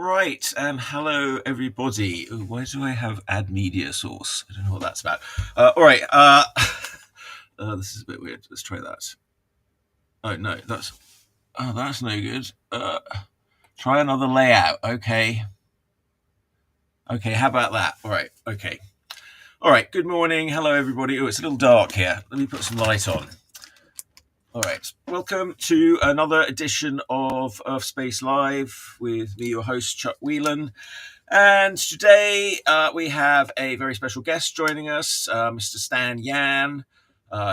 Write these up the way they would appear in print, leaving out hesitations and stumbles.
right, and hello everybody. Ooh, why do I have add media source? I don't know what that's about. All right, this is a bit weird. Let's try that. Oh no, that's no good. Try another layout. Okay, how about that? All right, okay. All right, good morning. Hello everybody. Oh, it's a little dark here. Let me put some light on. All right, welcome to another edition of Urfspace Live with me, your host, Chuck Whelan. And today we have a very special guest joining us, Mr. Stan Yan.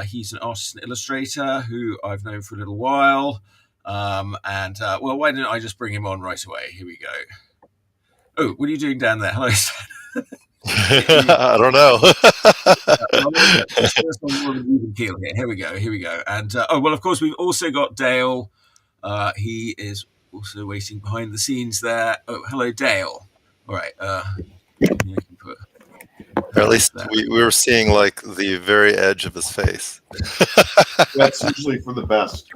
He's an artist and illustrator who I've known for a little while. Well, why didn't I just bring him on right away? Here we go. Oh, what are you doing down there? Hello, Stan. I don't know. Here we go. And of course, we've also got Dale. He is also waiting behind the scenes there. Oh, hello, Dale. All right. You can put or at least we were seeing like the very edge of his face. That's usually for the best.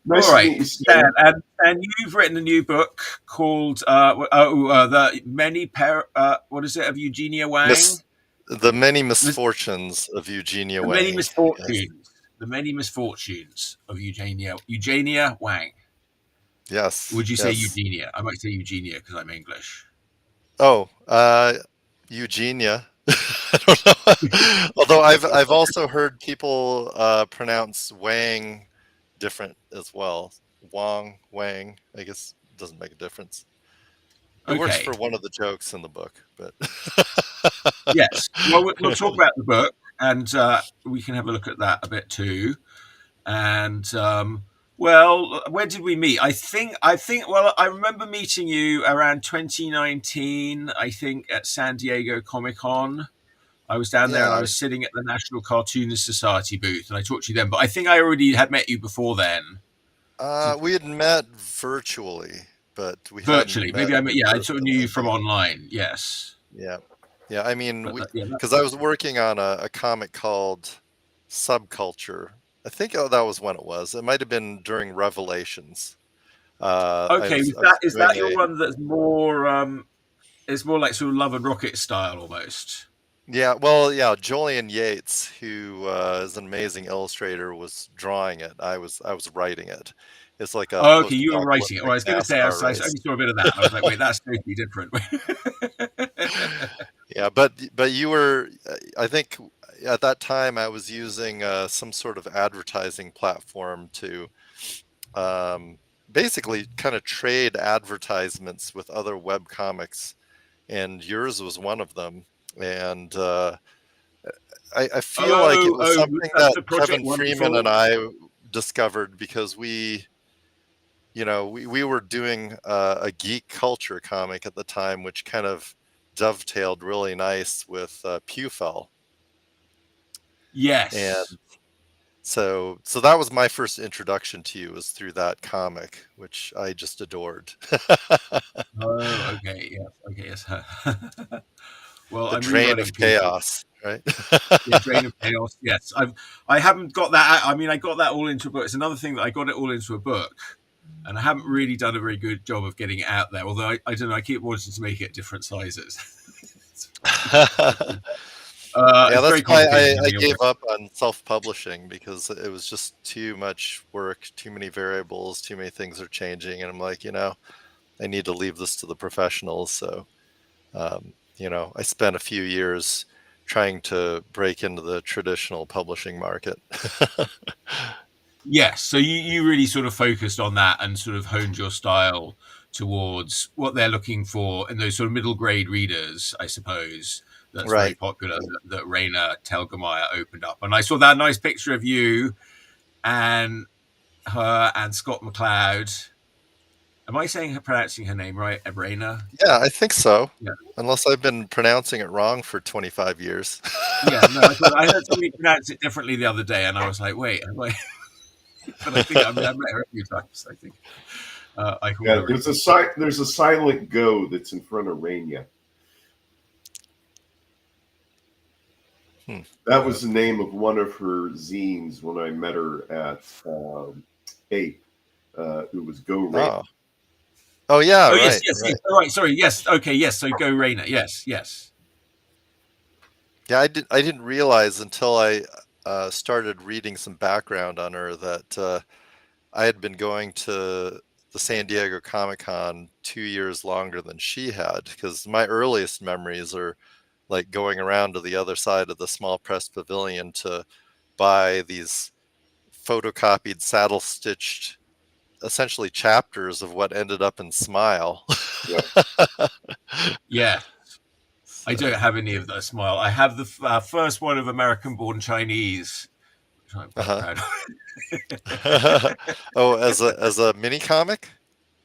Nice all right, Stan, and you've written a new book called "The Many what is it, of Eugenia Wang? The Many Misfortunes of Eugenia Wang. Many misfortunes. Yes. The Many Misfortunes of Eugenia Wang. Yes. Would you say Eugenia? I might say Eugenia because I'm English. Oh, Eugenia. I don't know. Although I've also heard people pronounce Wang different as well. Wang, I guess doesn't make a difference. It works for one of the jokes in the book, but yes. Well, we'll talk about the book, and we can have a look at that a bit too. And where did we meet? I think. Well, I remember meeting you around 2019. I think at San Diego Comic-Con. I was down there and I was sitting at the National Cartoonist Society booth, and I talked to you then. But I think I already had met you before then. We had met virtually, but we virtually. Maybe I sort of knew you from online. Yes. Yeah. I mean, because I was working on a comic called Subculture. I think that was when it was. It might have been during Revelations. Is that your one that's more? It's more like sort of Love and Rocket style almost. Yeah, well, Julian Yates, who is an amazing illustrator, was drawing it. I was writing it. It's like a okay, you were writing it. Well, I was going to say I only saw a bit of that. I was like, wait, that's totally different. Yeah, but you were. I think at that time I was using some sort of advertising platform to basically kind of trade advertisements with other web comics, and yours was one of them. And I feel like it was something that Kevin Freeman and I discovered because we were doing a geek culture comic at the time, which kind of dovetailed really nice with Pewfell. Yes. And so that was my first introduction to you, was through that comic, which I just adored. Okay. Yes. Well, the Drain of Chaos, right? Yeah, Drain of Chaos. Yes, I haven't got that. I mean, I got that all into a book. It's another thing that I got it all into a book, and I haven't really done a very good job of getting it out there. Although I don't know, I keep wanting to make it different sizes. That's why I gave up on self-publishing, because it was just too much work, too many variables, too many things are changing, and I'm like, I need to leave this to the professionals. So. I spent a few years trying to break into the traditional publishing market. Yes, so you really sort of focused on that and sort of honed your style towards what they're looking for in those sort of middle grade readers, I suppose. That's right. Very popular that Raina Telgemeier opened up. And I saw that nice picture of you and her and Scott McCloud. Am I pronouncing her name right, Raina? Yeah, I think so. Yeah. Unless I've been pronouncing it wrong for 25 years. Yeah, no, I heard somebody pronounce it differently the other day, and I was like, wait, but I think I met her a few times. I think. There's a silent go that's in front of Raina. That was the name of one of her zines when I met her at Ape. It was Go Raina. Oh yeah, Oh yes, right, yes, yes. right. All right, sorry. Yes, okay, yes. So go Rainer. Yes, yes. Yeah, I didn't realize until I started reading some background on her that I had been going to the San Diego Comic-Con 2 years longer than she had, because my earliest memories are like going around to the other side of the small press pavilion to buy these photocopied saddle stitched essentially chapters of what ended up in Smile. Yeah. Yeah. I don't So, have any of that smile. I have the first one of American Born Chinese, which I'm quite uh-huh. proud of. Oh, as a mini comic?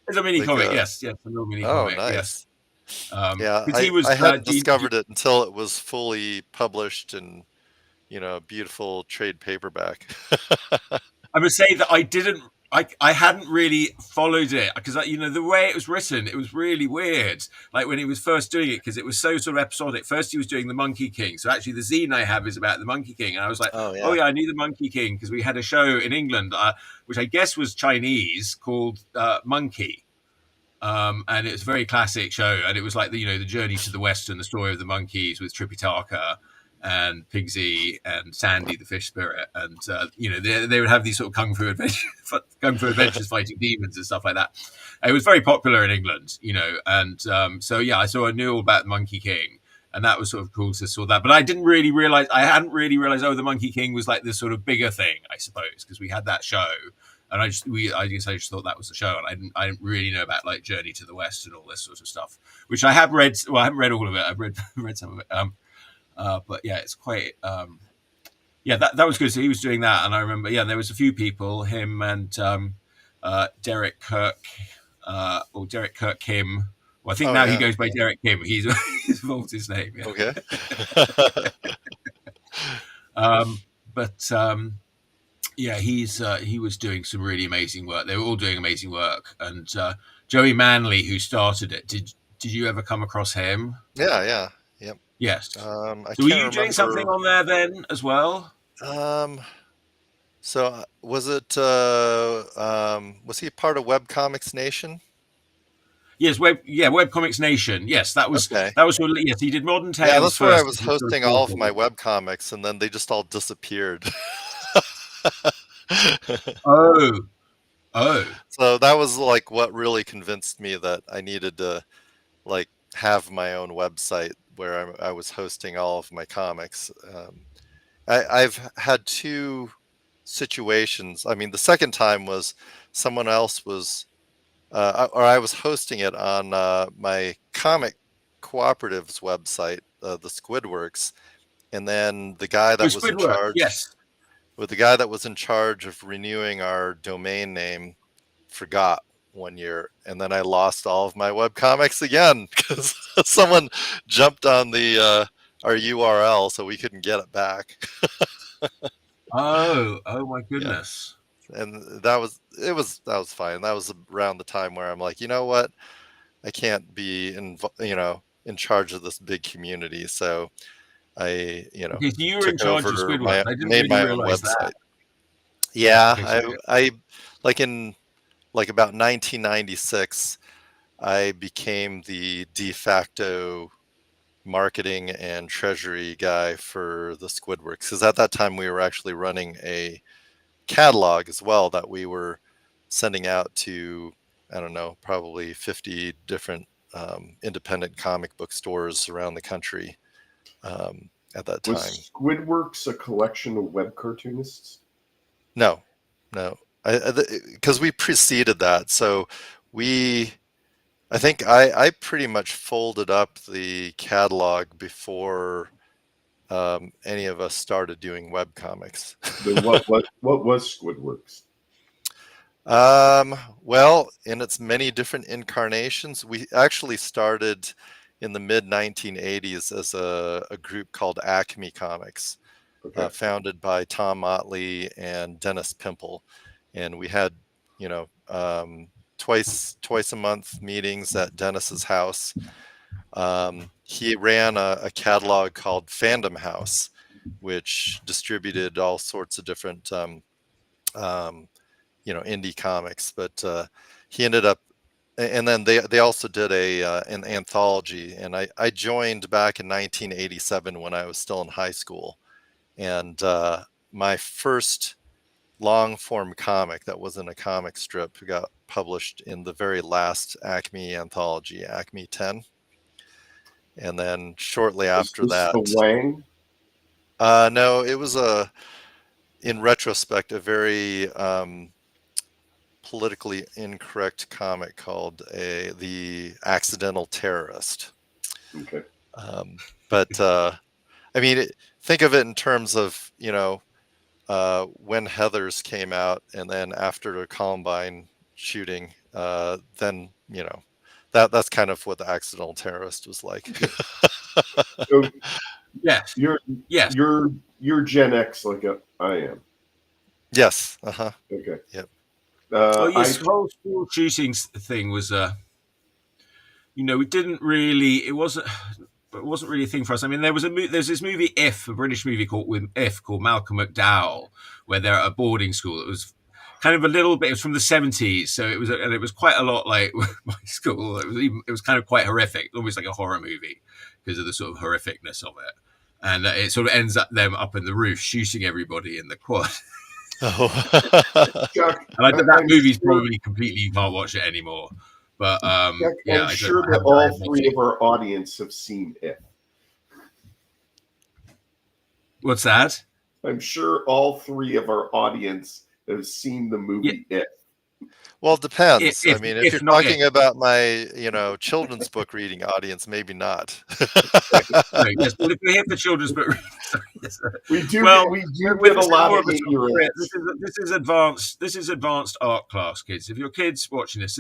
It's a mini Like comic, yes, yes, a little mini oh, comic, yes. nice. Yeah, Because he was, I hadn't discovered it until it was fully published and, beautiful trade paperback. I must say that I hadn't really followed it because the way it was written, it was really weird. Like when he was first doing it, because it was so sort of episodic. First, he was doing the Monkey King. So actually, the zine I have is about the Monkey King, and I was like, Oh oh yeah. yeah, I knew the Monkey King because we had a show in England, which I guess was Chinese, called Monkey. And it was a very classic show, and it was like the journey to the west and the story of the monkeys with Tripitaka and Pigsy and Sandy the fish spirit, and they would have these sort of kung fu adventures fighting demons and stuff like that. It was very popular in England, and so yeah, I knew all about Monkey King, and that was sort of cool to saw that. But I hadn't really realized, oh, the Monkey King was like this sort of bigger thing, I suppose, because we had that show. And I guess I just thought that was the show, and I didn't really know about like Journey to the West and all this sort of stuff, which I have read. Well, I haven't read all of it. I've read read some of it. But yeah, it's quite. Yeah, that was good. So he was doing that, and I remember. Yeah, there was a few people, him and Derek Kirk, or Derek Kirk Kim. Well, I think Oh now he yeah. goes by Derek Kim. He's evolved his name. Yeah. Okay. But yeah, he was doing some really amazing work. They were all doing amazing work, and Joey Manley, who started it, did you ever come across him? Yeah, yeah. Yep. Yes. I So were can't you doing something remember. on there then as well? So was it was he part of Webcomics Nation? Yes, Webcomics Nation. Yes, Okay. that was sort of, yes. He did Modern Yeah, Tales that's where I first. was hosting all of my webcomics, and then they just all disappeared. Oh, oh, So that was like what really convinced me that I needed to like have my own website where I was hosting all of my comics. I've had two situations. I mean, the second time was someone else was, or I was hosting it on my comic cooperative's website, the Squidworks, and then the guy oh, that was in Squidwork. charge, Yes. with the guy that was in charge of renewing our domain name, forgot one year, and then I lost all of my webcomics again because someone jumped on the our URL, so we couldn't get it back. Oh my Yeah, goodness. and that was fine. That was around the time where I'm like, you know what, I can't be in charge of this big community, so I Okay, so you were in took charge of over Squidwork. I didn't made really my own realize that. website. Yeah, Okay, so I like in like about 1996, I became the de facto marketing and treasury guy for the Squidworks, because at that time we were actually running a catalog as well that we were sending out to, I don't know, probably 50 different independent comic book stores around the country at that time. Was Squidworks a collection of web cartoonists? No, no, because we preceded that. So we, I think I pretty much folded up the catalog before any of us started doing web comics. Then what was Squidworks? Well, in its many different incarnations, we actually started in the mid 1980s as a group called Acme Comics, Okay. founded by Tom Motley and Dennis Pimple, and we had, you know, twice a month meetings at Dennis's house. He ran a catalog called Fandom House, which distributed all sorts of different indie comics, but he ended up and then they also did an anthology, and I joined back in 1987 when I was still in high school, and my first long form comic that wasn't a comic strip got published in the very last Acme anthology, Acme 10. And then shortly after Is this that, the Wang? no, it was in retrospect, a very politically incorrect comic called the Accidental Terrorist. Okay. But I mean, think of it in terms of, when Heathers came out, and then after the Columbine shooting, then that's kind of what the Accidental Terrorist was like. So Yes. you're Yes. you're Gen X like I am. Yes. Uh-huh. Okay. Yep. Yes. The whole school shootings thing was, we didn't really. It wasn't really a thing for us. I mean, there's this movie If, a British movie called Malcolm McDowell, where they're at a boarding school. It was kind of a little bit. It was from the 70s, so it was quite a lot like my school. It was kind of quite horrific, almost like a horror movie because of the sort of horrificness of it. And it sort of ends up them up in the roof shooting everybody in the quad. Oh. Chuck, And that movie's probably completely, you can't watch it anymore. But Chuck, yeah, I'm sure that all three of our audience have seen it. What's that? I'm sure all three of our audience have seen the movie It. Well, it depends. If you're talking about my, children's book reading audience, maybe not. Yes, well, if we hit the children's book, we do get a lot of 8-year-olds. This is advanced. This is advanced art class, kids. If your kids watching this,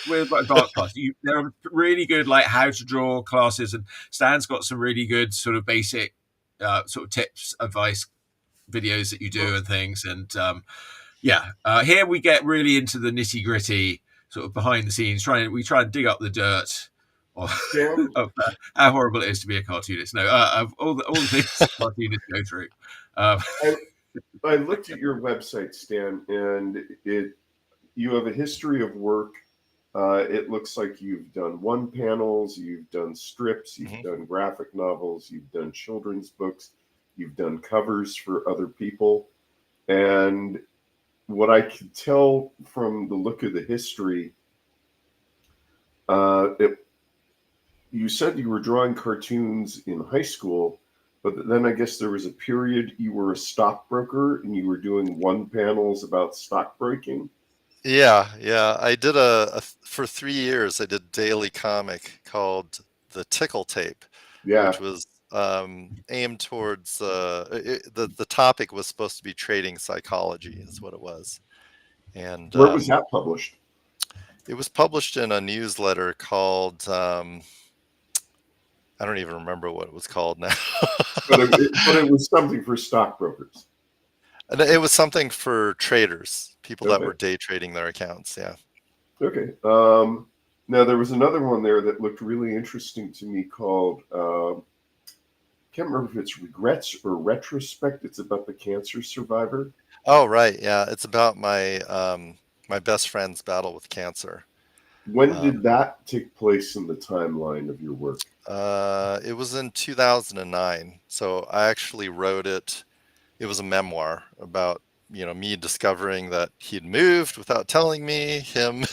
we're advanced class. There are really good like how to draw classes, and Stan's got some really good sort of basic sort of tips, advice videos that you do and things, and here we get really into the nitty gritty, sort of behind the scenes. We try and dig up the dirt of how horrible it is to be a cartoonist. No, of all the things that cartoonists go through. I looked at your website, Stan, and you have a history of work. It looks like you've done one panels, you've done strips, you've done graphic novels, you've done children's books, you've done covers for other people, and what I could tell from the look of the history, you said you were drawing cartoons in high school, but then I guess there was a period you were a stockbroker and you were doing one panels about stockbroking. Yeah. I did for 3 years. I did a daily comic called The Tickle Tape, which was aimed towards the topic was supposed to be trading psychology, is what it was. And where was that published? It was published in a newsletter called I don't even remember what it was called now. but it was something for stockbrokers. And it was something for traders, people that were day trading their accounts. Yeah. Okay. Now there was another one there that looked really interesting to me called can't remember if it's Regrets or Retrospect. It's about the cancer survivor. Oh, right. Yeah. It's about my my best friend's battle with cancer. When did that take place in the timeline of your work? It was in 2009. So I actually wrote it. It was a memoir about, me discovering that he'd moved without telling me, him,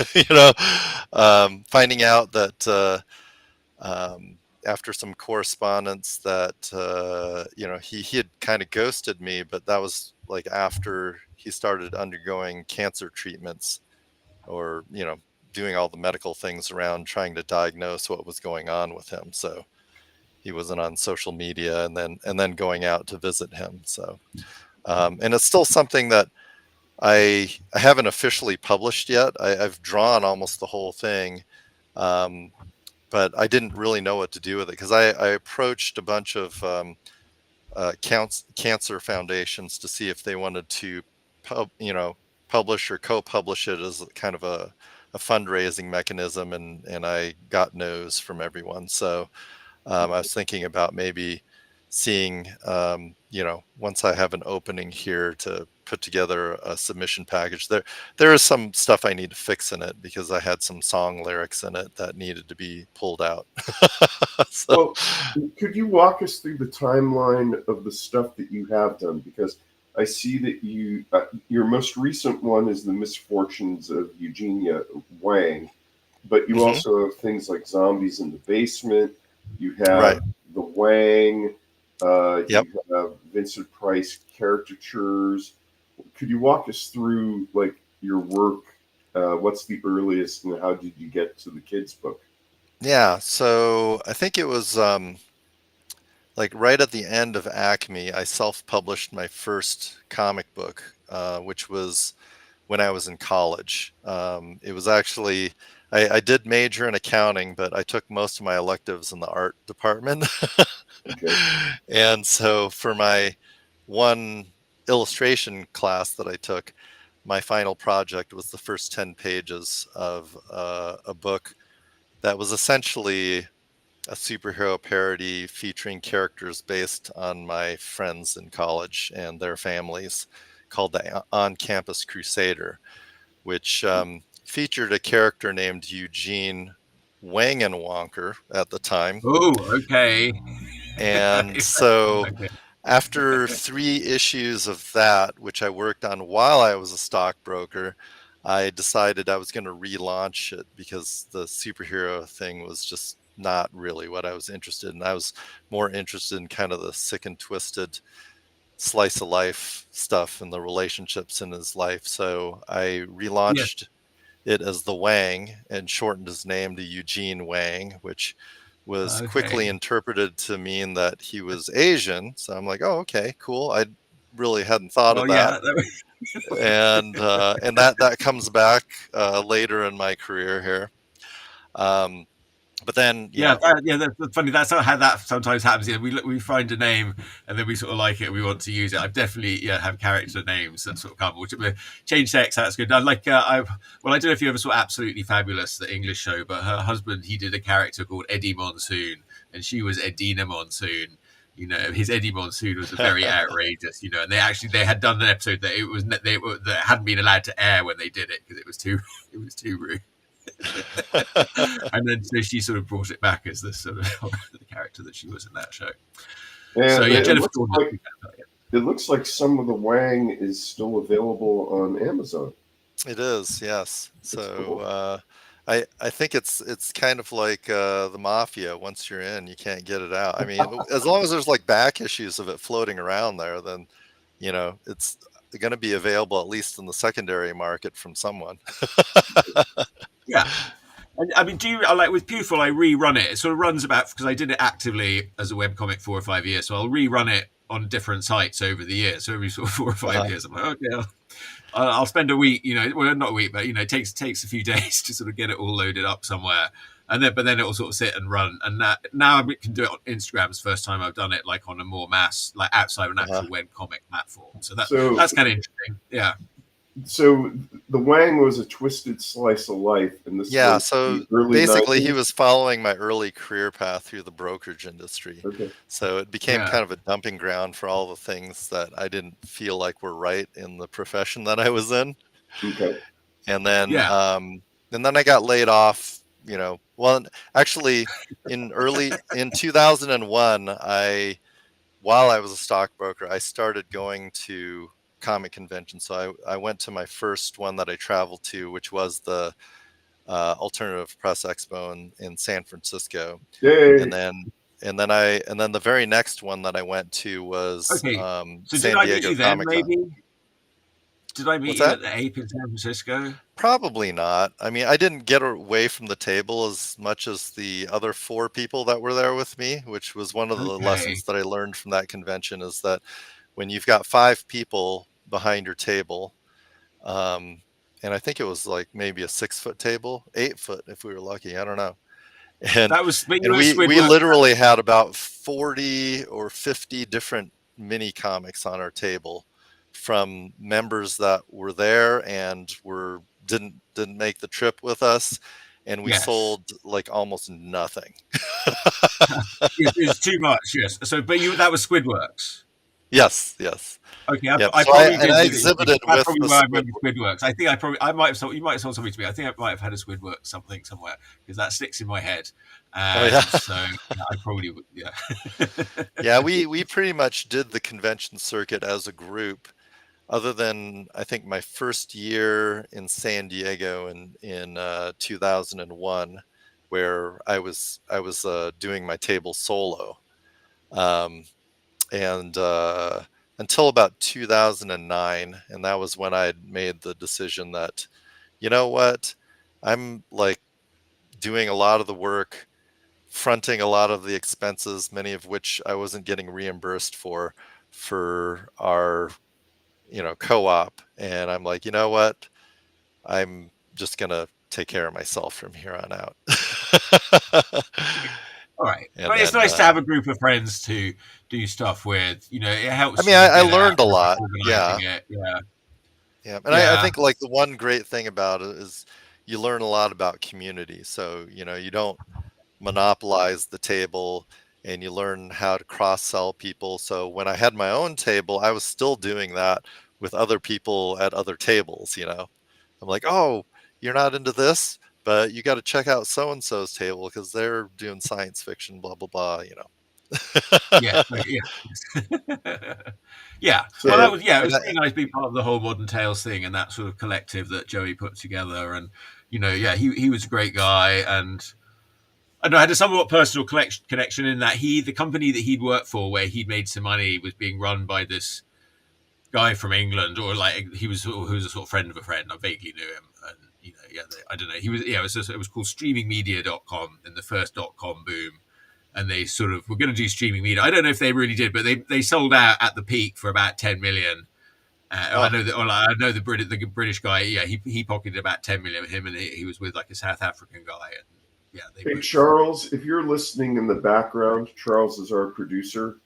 finding out that after some correspondence that, he had kind of ghosted me, but that was like after he started undergoing cancer treatments or, doing all the medical things around trying to diagnose what was going on with him. So he wasn't on social media and then going out to visit him. So, and it's still something that I haven't officially published yet. I've drawn almost the whole thing. But I didn't really know what to do with it because I approached a bunch of cancer foundations to see if they wanted to, publish or co-publish it as kind of a fundraising mechanism, and I got no's from everyone. So I was thinking about maybe seeing, once I have an opening here to put together a submission package. There is some stuff I need to fix in it because I had some song lyrics in it that needed to be pulled out. So, well, could you walk us through the timeline of the stuff that you have done? Because I see that your most recent one is The Misfortunes of Eugenia Wang, but you also have things like Zombies in the Basement. You have The Wang. You have Vincent Price caricatures. Could you walk us through like your work? What's the earliest, and how did you get to the kids' book? Yeah, so I think it was like right at the end of Acme, I self-published my first comic book, which was when I was in college. It was actually, I did major in accounting, but I took most of my electives in the art department. Okay. And so for my one illustration class that I took, my final project was the first 10 pages of a book that was essentially a superhero parody featuring characters based on my friends in college and their families, called the On-Campus Crusader, which featured a character named Eugene Wangenwonker at the time. Oh, okay. And so Okay. after 3 issues of that, which I worked on while I was a stockbroker, I decided I was going to relaunch it because the superhero thing was just not really what I was interested in. I was more interested in kind of the sick and twisted slice of life stuff and the relationships in his life. So I relaunched it as the Wang and shortened his name to Eugene Wang, which was quickly interpreted to mean that he was Asian. So I'm like, oh, okay, cool. I really hadn't thought of that. And that comes back later in my career here. But then, that's funny. That's how that sometimes happens. Yeah, we find a name and then we sort of like it and we want to use it. I've definitely have character names that sort of come. Which change sex. That's good. I like. I don't know if you ever saw Absolutely Fabulous, the English show, but her husband, he did a character called Eddie Monsoon, and she was Edina Monsoon. You know, his Eddie Monsoon was very outrageous. You know, and they had done an episode that that hadn't been allowed to air when they did it because it was too rude. And then so she sort of brought it back as the sort of the character that she was in that show. And so yeah, it looks like some of the Wang is still available on Amazon. It is, yes. That's So cool. I think it's kind of like the Mafia. Once you're in, you can't get it out. I mean, as long as there's like back issues of it floating around there, then it's going to be available at least in the secondary market from someone. Yeah. And I mean, like with Pewful, I rerun it. It sort of runs about, because I did it actively as a webcomic 4 or 5 years. So I'll rerun it on different sites over the years. So every sort of 4 or 5 years, I'm like, okay, I'll spend a week, well, not a week, but, it takes a few days to sort of get it all loaded up somewhere. But then it'll sort of sit and run. And now I can do it on Instagram. It's the first time I've done it like on a more mass, like outside an actual webcomic platform. So that's kind of interesting. Yeah. So the Wang was a twisted slice of life, and this so basically 90s? He was following my early career path through the brokerage industry. Okay. So it became kind of a dumping ground for all the things that I didn't feel like were right in the profession that I was in. Okay. And then I got laid off. Well, actually, in 2001, while I was a stockbroker, I started going to comic convention. So I went to my first one that I traveled to, which was the Alternative Press Expo in San Francisco. Yay. And then the very next one that I went to was San Diego Comic Con. Did I meet you at the Ape in San Francisco? Probably not. I mean, I didn't get away from the table as much as the other 4 people that were there with me, which was one of the lessons that I learned from that convention, is that when you've got 5 people behind your table, and I think it was like maybe a 6-foot table, 8-foot if we were lucky, I don't know. And we literally had about 40 or 50 different mini comics on our table, from members that were there and didn't make the trip with us, and we sold like almost nothing. It's too much, yes. So, but that was Squidworks. Yes, yes. Okay, Yep. I So probably did I with it. exhibited That's with probably the where I remember Squidward. Squidworks. I think I might have sold. You might have sold something to me. I think I might have had a Squidworks something somewhere because that sticks in my head, Oh yeah. and so yeah, I probably would. Yeah. Yeah, we pretty much did the convention circuit as a group, other than I think my first year in San Diego in 2001, where I was doing my table solo, um, and until about 2009, and that was when I had made the decision that, you know what, I'm like doing a lot of the work, fronting a lot of the expenses, many of which I wasn't getting reimbursed for our co-op, and I'm like, you know what, I'm just gonna take care of myself from here on out. All right, And but it's then nice to have a group of friends to do stuff with. You know, it I helps mean, you I get out learned a of lot. organizing Yeah, it. Yeah, yeah. And I yeah, think like the one great thing about it is you learn a lot about community. So, you don't monopolize the table, and you learn how to cross sell people. So when I had my own table, I was still doing that with other people at other tables. I'm like, oh, you're not into this, but you got to check out so and so's table because they're doing science fiction, blah blah blah. yeah, yeah. Yeah, well, that So was it And was really nice being part of the whole Modern Tales thing and that sort of collective that Joey put together. And yeah, he was a great guy, and I know I had a somewhat personal connection in that the company that he'd worked for, where he'd made some money, was being run by this guy from England, or like he was a sort of friend of a friend. I vaguely knew him, and I don't know. He was it was called streamingmedia.com in the first .com boom, and they sort of were going to do streaming media. I don't know if they really did, but they sold out at the peak for about 10 million. I oh, know that. Well, I know the British guy. Yeah, he pocketed about 10 million. Him, and he was with like a South African guy, and yeah, they hey, both. Charles, if you're listening in the background, Charles is our producer.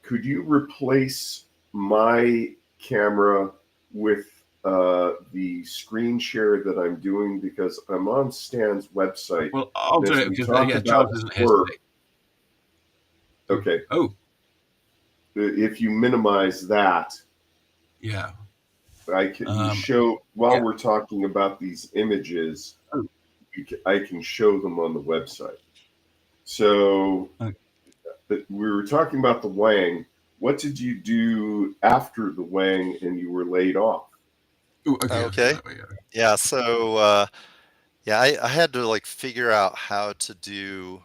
Could you replace my camera with the screen share that I'm doing, because I'm on Stan's website. Well, I'll do As it we because talk yeah, about Charles isn't his here work, today. okay, Oh, if you minimize that, yeah. I can show while Yeah. we're talking about these images. Oh. I can show them on the website. So Okay. we were talking about the Wang. What did you do after the Wang and you were laid off? Ooh, okay, let's do okay. that way. Yeah. So yeah, I had to like figure out how to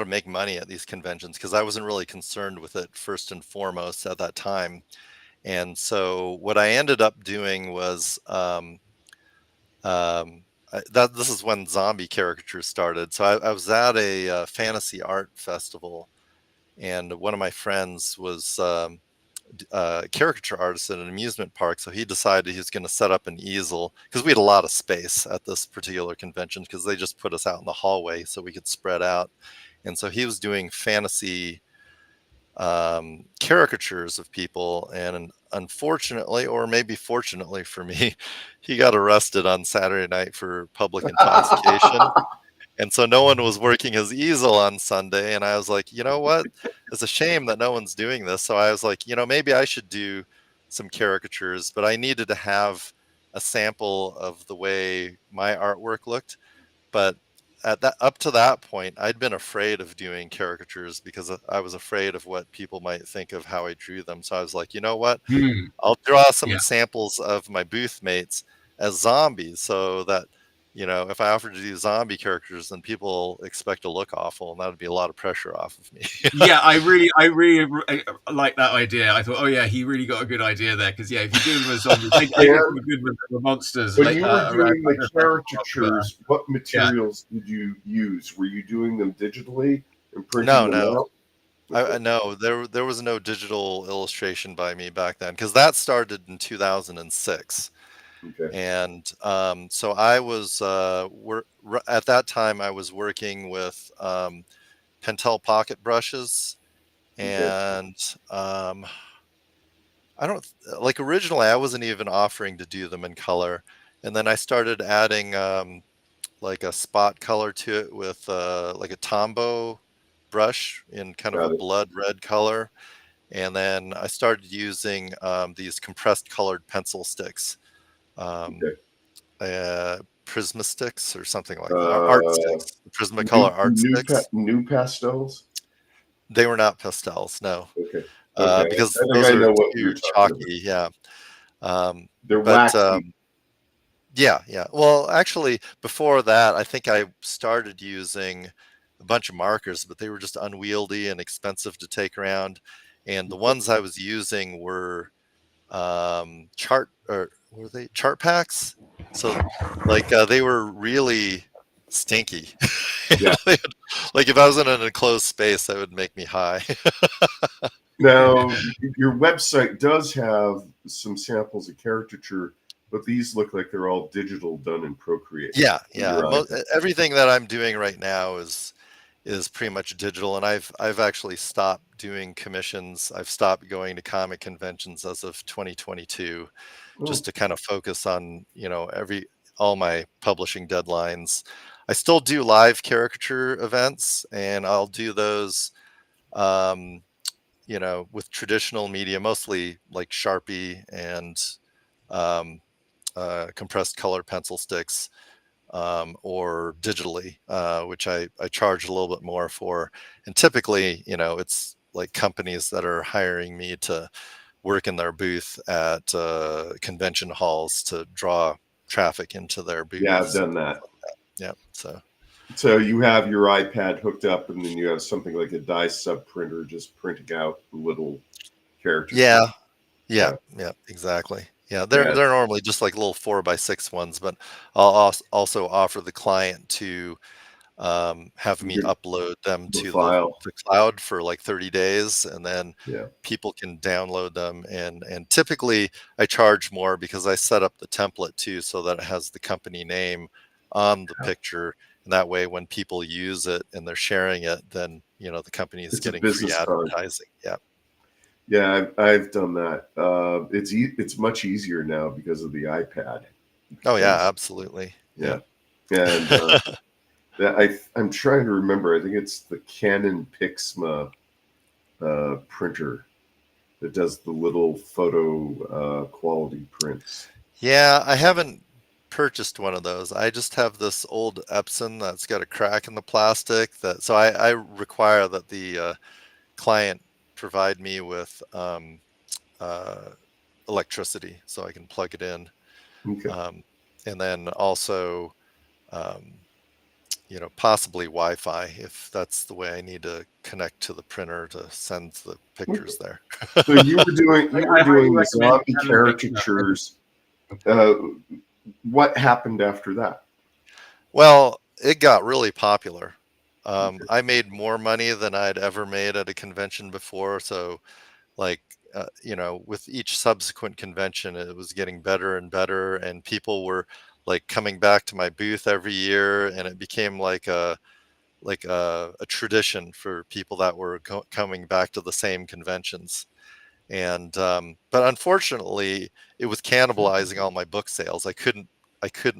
make money at these conventions because I wasn't really concerned with it first and foremost at that time. And so what I ended up doing was this is when zombie caricatures started. So I was at a fantasy art festival, and one of my friends was a caricature artist at an amusement park. So he decided he was going to set up an easel because we had a lot of space at this particular convention because they just put us out in the hallway so we could spread out. And so he was doing fantasy caricatures of people, and unfortunately, or maybe fortunately for me, he got arrested on Saturday night for public intoxication. And so no one was working his easel on Sunday, and I was like, you know what, it's a shame that no one's doing this. So I was like, maybe I should do some caricatures, but I needed to have a sample of the way my artwork looked. But up to that point, I'd been afraid of doing caricatures because I was afraid of what people might think of how I drew them. So I was like, you know what? Hmm. I'll draw some Yeah. samples of my booth mates as zombies so that, if I offer to do zombie characters, then people expect to look awful, and that would be a lot of pressure off of me. Yeah, I really like that idea. I thought, oh yeah, he really got a good idea there because yeah, if you do them as zombies, I guess we're good with the monsters. When Like, you were around doing the caricatures, what yeah. materials did you use? Were you doing them digitally and printing No, them no. out? I know there was no digital illustration by me back then because that started in 2006. Okay. And so I was at that time I was working with Pentel pocket brushes, Okay. and I don't like originally I wasn't even offering to do them in color, and then I started adding like a spot color to it with like a Tombow brush in kind of a Got it. blood red color. And then I started using these compressed colored pencil sticks, Okay. Prisma sticks or something like that, or art Uh, sticks, Prismacolor art sticks. new pastels. They were not pastels, no, Okay. Okay. because I think those I are know what too you're talking about. chalky. Yeah. They're But waxy. yeah, yeah. Well, actually, before that, I think I started using a bunch of markers, but they were just unwieldy and expensive to take around. And the ones I was using were chart, or were they chart packs? So like they were really stinky. Yeah. Like if I was in an enclosed space, that would make me high. Now, your website does have some samples of caricature, but these look like they're all digital, done in Procreate. Yeah, On yeah. your iPad. Everything that I'm doing right now is pretty much digital, and I've actually stopped doing commissions. I've stopped going to comic conventions as of 2022, Oh, just to kind of focus on, all my publishing deadlines. I still do live caricature events, and I'll do those um, with traditional media, mostly like Sharpie and um, compressed color pencil sticks, or digitally, which I charge a little bit more for. And typically, it's like companies that are hiring me to work in their booth at convention halls to draw traffic into their yeah, I've booths and done things that. like that. Yeah. So So you have your iPad hooked up, and then you have something like a die sub printer just printing out little caricature. yeah, yeah, Yeah, yeah, exactly. Yeah, they're yeah. they're normally just like little 4x6 ones, but I'll also offer the client to have me Good. upload them The to file. the cloud for like 30 days, and then Yeah. people can download them. And typically I charge more because I set up the template too, so that it has the company name on the picture. And that way, when people use it and they're sharing it, then, the company is It's a getting free business card. advertising. Yeah. Yeah, I've done that. It's much easier now because of the iPad. Oh yeah, Because absolutely. yeah, Yeah. and I'm trying to remember. I think it's the Canon Pixma printer that does the little photo quality prints. Yeah, I haven't purchased one of those. I just have this old Epson that's got a crack in the plastic, so I require that the client provide me with uh, electricity so I can plug it in. Okay. Um, and then also, um, possibly Wi-Fi if that's the way I need to connect to the printer to send the Okay. pictures there. So you were I highly doing the recommend zombie Canon Pixar. caricatures. Uh, what happened after that? Well, it got really popular. Okay. I made more money than I'd ever made at a convention before. So, like, with each subsequent convention, it was getting better and better, and people were like coming back to my booth every year, and it became like a tradition for people that were coming back to the same conventions. And but unfortunately, it was cannibalizing all my book sales. I couldn't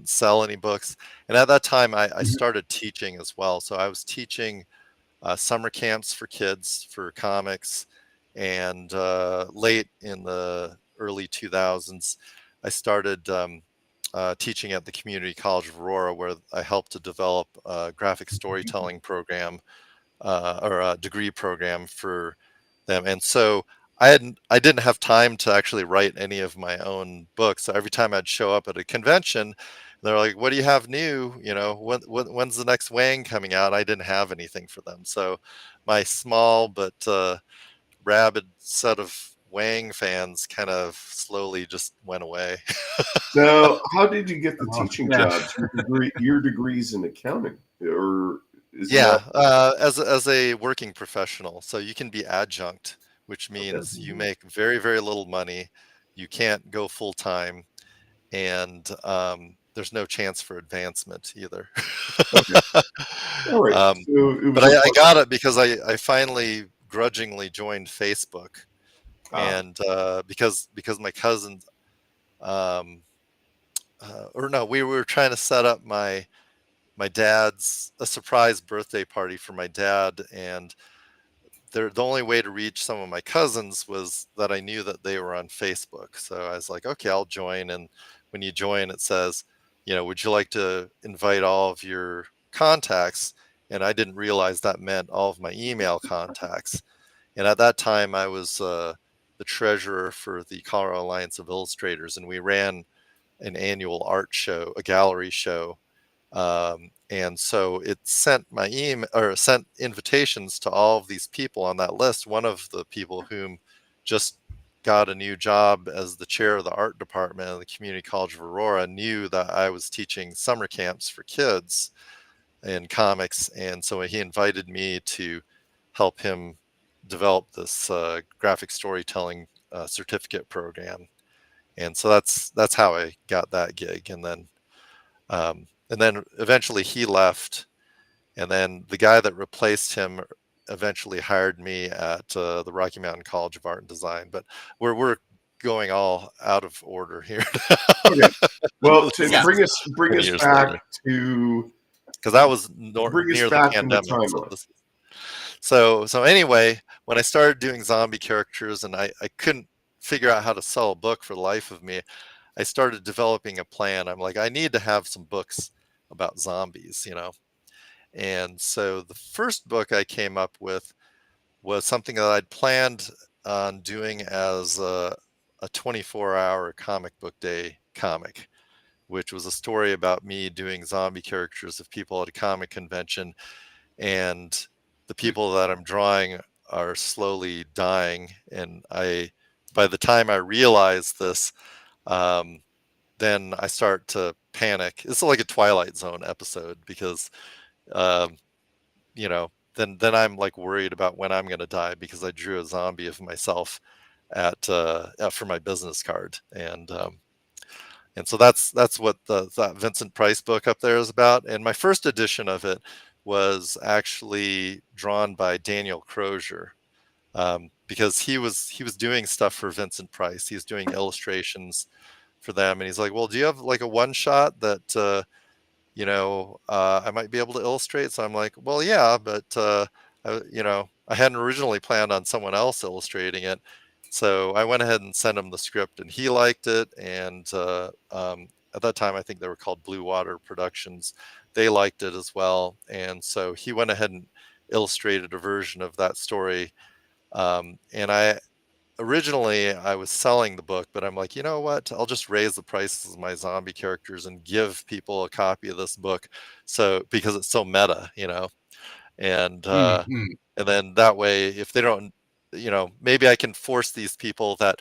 sell any books, and at that time, I Mhm. started teaching as well. So I was teaching summer camps for kids for comics, and late in the early 2000s, I started teaching at the Community College of Aurora, where I helped to develop a graphic storytelling program, or a degree program for them. And so I didn't have time to actually write any of my own books. So every time I'd show up at a convention, they're like, "What do you have new? When's the next Wang coming out?" I didn't have anything for them. So my small but rabid set of Wang fans kind of slowly just went away. Now, how did you get the Oh, teaching yeah. jobs? Your degrees in accounting, or isn't Yeah, that as a working professional, so you can be adjunct, which okay? means you make very, very little money. You can't go full time, and there's no chance for advancement either. Okay. All right. um, So it but was a I got it because I finally grudgingly joined Facebook, ah, and because my cousin, um, or no, we were trying to set up my dad's a surprise birthday party for my dad, and the only way to reach some of my cousins was that I knew that they were on Facebook. So I was like, okay, I'll join. And when you join, it says, would you like to invite all of your contacts? And I didn't realize that meant all of my email contacts. And at that time, I was the treasurer for the Colorado Alliance of Illustrators, and we ran an annual art show, a gallery show. And so it sent my email or sent invitations to all of these people on that list. One of the people whom just got a new job as the chair of the art department of the Community College of Aurora knew that I was teaching summer camps for kids in comics. And so he invited me to help him develop this graphic storytelling certificate program. And so that's how I got that gig. And then eventually he left, and then the guy that replaced him eventually hired me at the Rocky Mountain College of Art and Design. But we're going all out of order here. Okay. Well, to bring us back later. To because that was near the pandemic. So anyway, when I started doing zombie characters and I couldn't figure out how to sell a book for the life of me, I started developing a plan. I'm like, I need to have some books about zombies, And so the first book I came up with was something that I'd planned on doing as a 24-hour comic book day comic, which was a story about me doing zombie characters of people at a comic convention, and the people that I'm drawing are slowly dying. And by the time I realize this, then I start to panic. It's like a Twilight Zone episode because, then I'm like worried about when I'm going to die because I drew a zombie of myself for my business card. And so that's what that Vincent Price book up there is about. And my first edition of it was actually drawn by Daniel Crozier, because he was doing stuff for Vincent Price. He's doing illustrations for them, and he's like, well, do you have like a one shot that I might be able to illustrate? So I'm like, well, yeah, but I hadn't originally planned on someone else illustrating it. So I went ahead and sent him the script, and he liked it. And at that time, I think they were called Blue Water Productions. They liked it as well. And so he went ahead and illustrated a version of that story. And originally I was selling the book, but I'm like, you know what? I'll just raise the prices of my zombie characters and give people a copy of this book. So because it's so meta, and and then that way, if they don't, maybe I can force these people that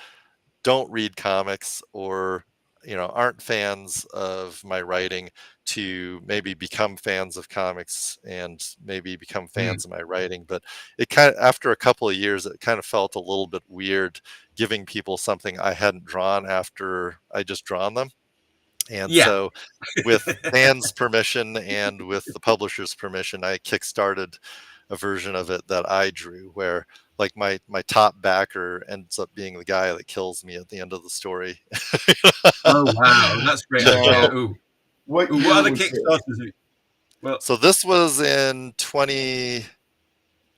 don't read comics or aren't fans of my writing to maybe become fans of comics and maybe become fans of my writing. But it after a couple of years, it kind of felt a little bit weird giving people something I hadn't drawn after I just drawn them. And so with Dan's permission and with the publisher's permission, I kickstarted a version of it that I drew where like my top backer ends up being the guy that kills me at the end of the story. Oh wow, that's great. Yeah. What other Kickstarters? Well, so this was in I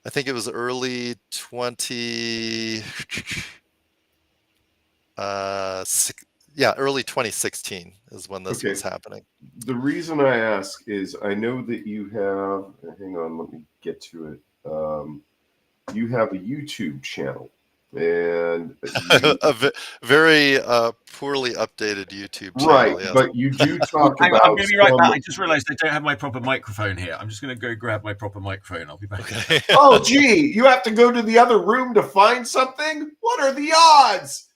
think it was early 2016 is when this was happening. The reason I ask is I know that you have, hang on, let me get to it. You have a YouTube channel, and a very poorly updated YouTube channel. Right, yes. But you do talk about. I'm going to be right back. I just realized I don't have my proper microphone here. I'm just going to go grab my proper microphone. I'll be back. Okay. Oh, gee, you have to go to the other room to find something? What are the odds?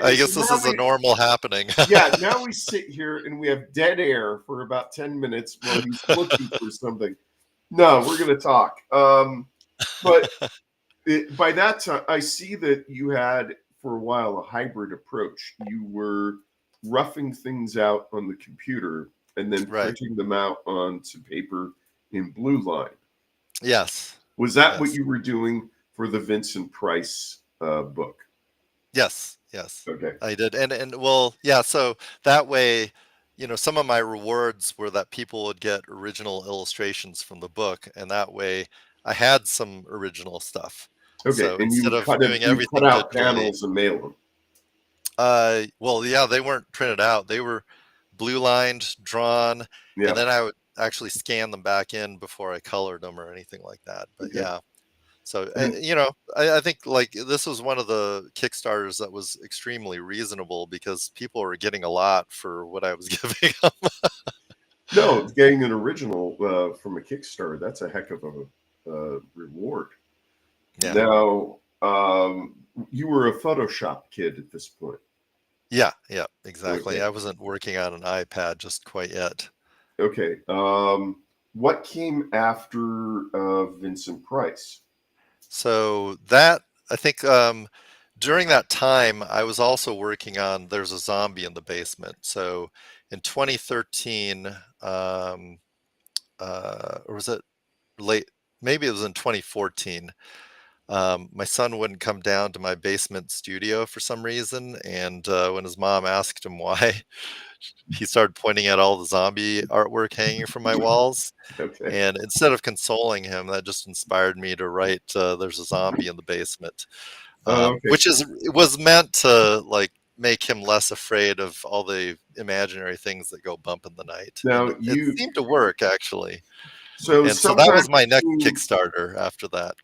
I guess this is a normal happening. Yeah, now we sit here and we have dead air for about 10 minutes while he's looking for something. No, we're going to talk. But by that time, I see that you had, for a while, a hybrid approach. You were roughing things out on the computer and then printing them out onto paper in Blue Line. Yes. Was that what you were doing for the Vincent Price book? Yes. Okay. I did. And well, yeah, so that way, some of my rewards were that people would get original illustrations from the book, and that way I had some original stuff. Okay, So and instead you of cut doing everything out digitally, panels and mail them. well, yeah, they weren't printed out. They were blue lined, drawn, Yeah. and then I would actually scan them back in before I colored them or anything like that. But Okay. yeah, so And- I think like this was one of the Kickstarters that was extremely reasonable because people were getting a lot for what I was giving them. No, getting an original from a Kickstarter, that's a heck of a reward. Yeah. Now, you were a Photoshop kid at this point. Yeah, exactly. Okay. I wasn't working on an iPad just quite yet. Okay. What came after Vincent Price? So that I think during that time I was also working on There's a Zombie in the Basement. So in 2013, or was it late? Maybe it was in 2014. My son wouldn't come down to my basement studio for some reason, and when his mom asked him why, he started pointing at all the zombie artwork hanging from my walls. Okay. And instead of consoling him, that just inspired me to write There's a Zombie in the Basement, Okay. which was meant to like make him less afraid of all the imaginary things that go bump in the night. Now And it seemed to work actually. So And so that was my next between, Kickstarter after that.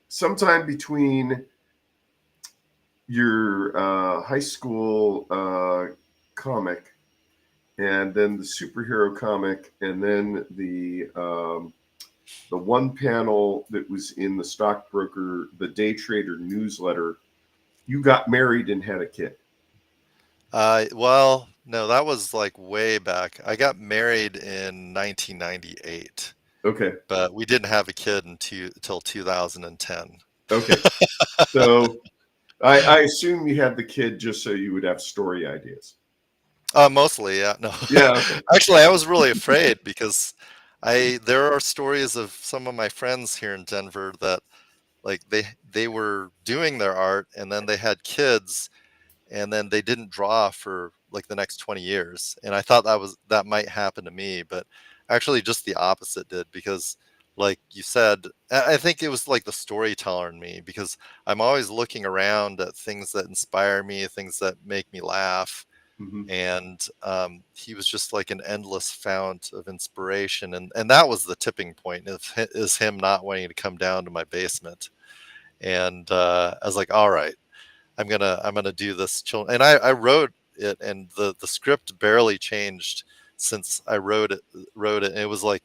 sometime between your high school comic and then the superhero comic and then the one panel that was in the stockbroker, the day trader newsletter, you got married and had a kid. Well, no, that was like way back. I got married in 1998, Okay. but we didn't have a kid until 2010. Okay. So I assume you had the kid just so you would have story ideas. Mostly, yeah. No. Yeah. Okay. Actually, I was really afraid because there are stories of some of my friends here in Denver that like they were doing their art and then they had kids and then they didn't draw for like the next 20 years. And I thought that might happen to me, but actually just the opposite did because like you said, I think it was like the storyteller in me because I'm always looking around at things that inspire me, things that make me laugh. Mm-hmm. And he was just like an endless fount of inspiration. And that was the tipping point is him not wanting to come down to my basement. And I was like, all right, I'm gonna do this. And I wrote it, and the script barely changed since I wrote it. And it was like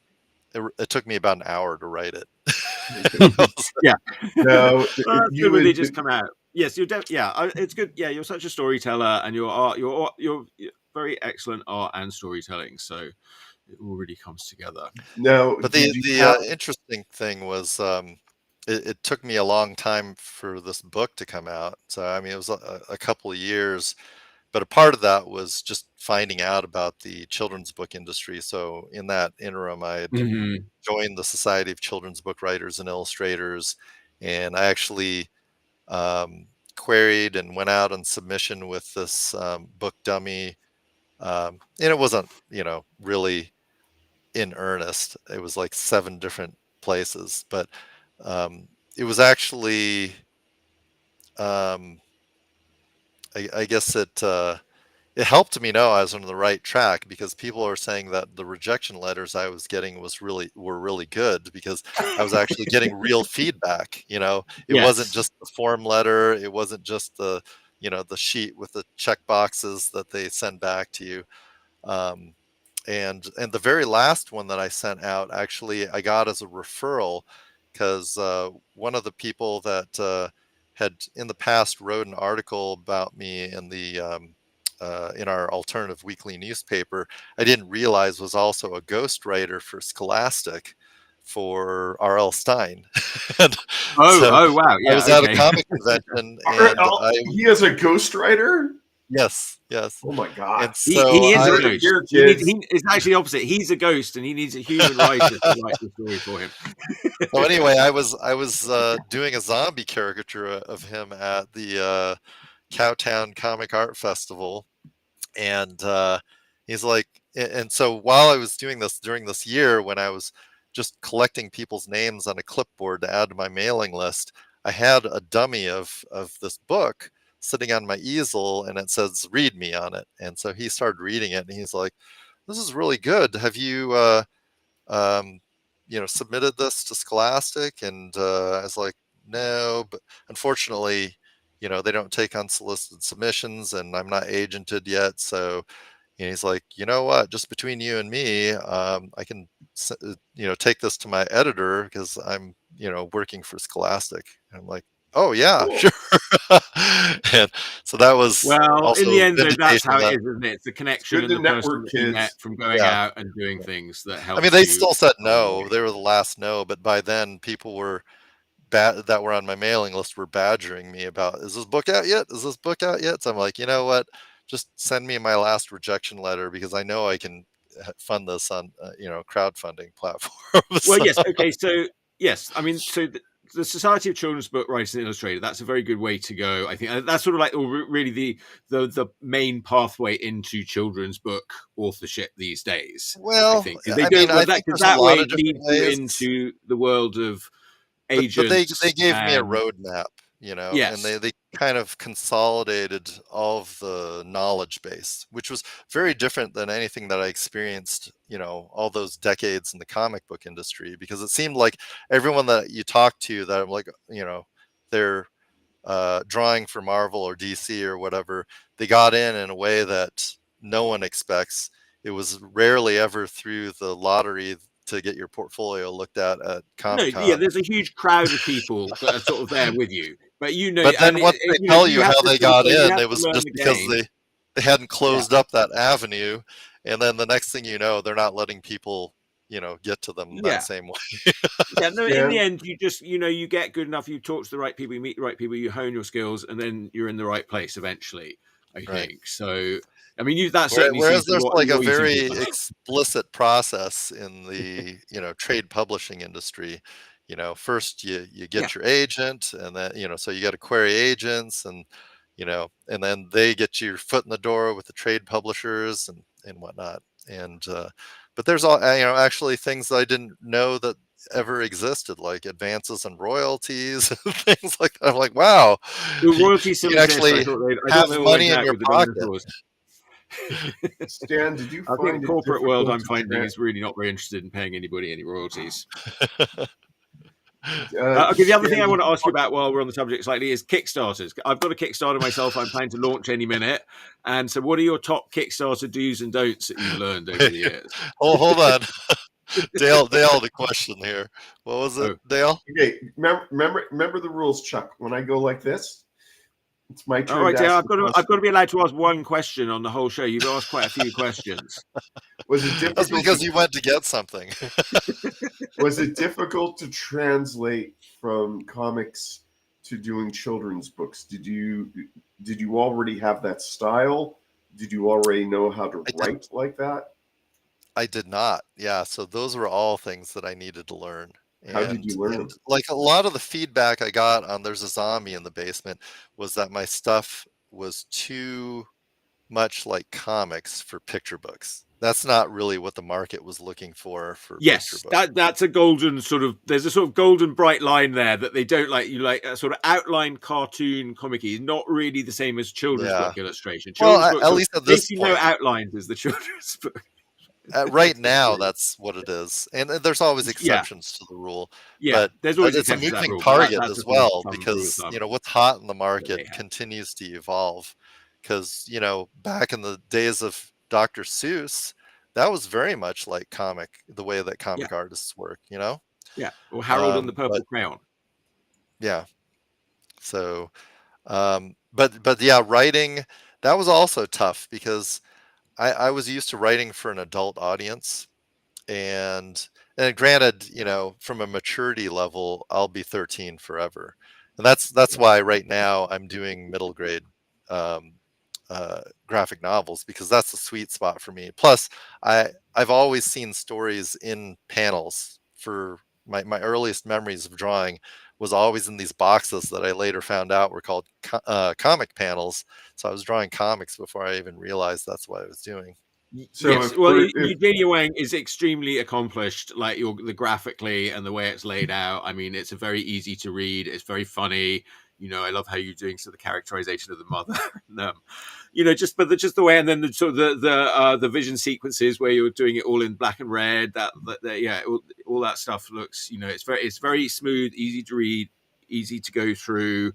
it took me about an hour to write it. Yeah. No, you would just come out. Yes, it's good. Yeah, you're such a storyteller, and your art, you're very excellent art and storytelling. So it all really comes together. No, But the interesting thing was it took me a long time for this book to come out. So I mean, it was a couple of years. But a part of that was just finding out about the children's book industry. So in that interim, I had joined the Society of Children's Book Writers and Illustrators, and I actually queried and went out on submission with this book dummy. And it wasn't, really in earnest. It was like 7 different places, but it was actually, I guess it helped me know I was on the right track because people are saying that the rejection letters I was getting were really good because I was actually getting real feedback. It wasn't just the form letter. It wasn't just the sheet with the check boxes that they send back to you. And the very last one that I sent out, actually, I got as a referral because one of the people that had in the past wrote an article about me in our alternative weekly newspaper, I didn't realize was also a ghostwriter for Scholastic for R.L. Stein. Oh, wow. Yeah, I was at a comic convention and he is a ghostwriter? Yes. Oh my God. And so he is a ghost. It's actually opposite. He's a ghost, and he needs a human writer to write the story for him. So anyway, I was doing a zombie caricature of him at the Cowtown Comic Art Festival, and he's like, and so while I was doing this during this year when I was just collecting people's names on a clipboard to add to my mailing list, I had a dummy of this book sitting on my easel, and it says "Read Me" on it. And so he started reading it, and he's like, "This is really good. Have you, submitted this to Scholastic?" And I was like, "No, but unfortunately, they don't take unsolicited submissions, and I'm not agented yet." So, and he's like, "You know what? Just between you and me, I can, take this to my editor because I'm, working for Scholastic." And I'm like, "Oh yeah, Cool. sure." And so that was Well, in the also end, though, that's vindication how that, it is, isn't it? It's the connection Good and to the person network, that you met kids. from going yeah. out and doing things that helps I mean, they you still said along the no. way. They were the last no, but by then people were that were on my mailing list were badgering me about, "Is this book out yet? Is this book out yet?" So I'm like, you know what? Just send me my last rejection letter because I know I can fund this on crowdfunding platforms. Well, yes. Okay. So, yes. I mean, so the Society of Children's Book Writers and Illustrators, that's a very good way to go. I think that's sort of like really the main pathway into children's book authorship these days. I Well, think because they I don't, mean, well, I think because there's a that lot way of different leads you ways. into the world of But they agents gave me a and roadmap, and yes. they kind of consolidated all of the knowledge base, which was very different than anything that I experienced, all those decades in the comic book industry, because it seemed like everyone that you talk to that I'm like, they're drawing for Marvel or DC or whatever, they got in a way that no one expects. It was rarely ever through the lottery to get your portfolio looked at No, yeah, Comic-Con. there's a huge crowd of people that are sort of there with you, but But and then once they tell you you have how to they sort of got go, you in, have it to was learn just the because game. they hadn't Yeah. closed up that avenue, and then the next thing you know, they're not letting people, get to them that Yeah. same way. Yeah, no, in Stan, the end, you just, you get good enough, you talk to the right people, you meet the right people, you hone your skills, and then you're in the right place eventually, I Right. think. So, I mean, that certainly Whereas seems to there's like a what you seem to very have done. explicit process in the trade publishing industry. First you Yeah. get your agent, and then so you got to query agents, and and then they get your foot in the door with the trade publishers and whatnot. And but there's all actually things that I didn't know that ever existed, like advances and royalties and things like that. I'm like, wow, The you, royalties you still can exist. actually I thought have they all went money in out your with the pocket. dinosaurs. Stan, did you I think the find it corporate world difficult I'm to finding is really not very interested in paying anybody any royalties. Okay, the other thing Stan, I did want to you ask you about while we're on the subject slightly is Kickstarters. I've got a Kickstarter myself. I'm planning to launch any minute. And so, what are your top Kickstarter do's and don'ts that you've learned over the years? Oh, hold on. Dale, the question here. What was it, Oh, Dale? Okay, remember the rules, Chuck. When I go like this, it's my all turn right, to Dale. ask I've the got to question. be allowed to ask one question on the whole show. You've asked quite a few questions. Was it That's difficult because you went to get something. was it difficult to translate from comics to doing children's books? Did you already have that style? Did you already know how to write like that? I did not. Yeah, so those were all things that I needed to learn. How did And you learn and them? like a lot of the feedback I got on There's a Zombie in the Basement was that my stuff was too much like comics for picture books. That's not really what the market was looking for picture Yes, books. that's a golden sort of. There's a sort of golden bright line there that they don't like. You like a sort of outline cartoon comic-y is not really the same as children's Yeah. book illustration. Well, Children's books at are least at this basically no point, outlines as the children's book. right now, that's what it is. And there's always Yeah, exceptions to the rule, yeah. but There's always it's a exceptions to that moving rule, but target that's as a sort of well, rule of because thumb what's hot in the that they market have. continues to evolve. Because back in the days of Dr. Seuss, that was very much like the way that Yeah, comic artists work. yeah. Or Harold and the But Purple Crayon. yeah, so but yeah, writing, that was also tough because I was used to writing for an adult audience. And granted, from a maturity level, I'll be 13 forever, and that's why right now I'm doing middle grade um, graphic novels, because that's the sweet spot for me. Plus, I've always seen stories in panels. For my earliest memories of drawing was always in these boxes that I later found out were called comic panels. So I was drawing comics before I even realized that's what I was doing. So Yes, if well, we're if Eugenia Wang is extremely accomplished, like the graphically and the way it's laid out. I mean, it's a very easy to read. It's very funny. I love how you're doing sort of the characterization of the mother. and, just the way, and then the sort of the vision sequences where you're doing it all in black and red. Yeah, all that stuff looks. It's very smooth, easy to read, easy to go through.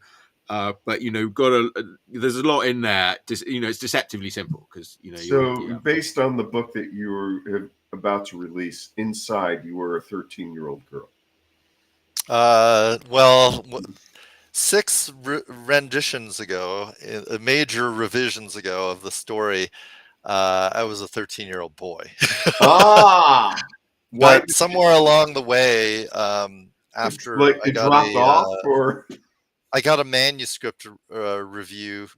But there's a lot in there. It's deceptively simple because so based on the book that you were about to release, inside you were a 13-year-old girl. Well, 6 renditions ago, major revisions ago of the story, I was a 13-year-old boy. But somewhere along the way, after like it dropped off, or I got a manuscript review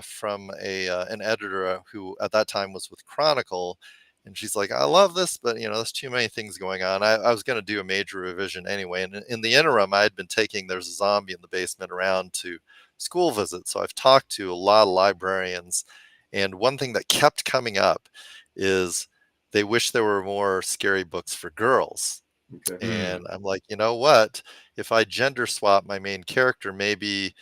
from an editor who at that time was with Chronicle, and she's like, "I love this, but there's too many things going on." I was going to do a major revision anyway, and in the interim, I had been taking "There's a Zombie in the Basement" around to school visits. So I've talked to a lot of librarians, and one thing that kept coming up is they wish there were more scary books for girls. okay. And I'm like, you know what? If I gender swap my main character, maybe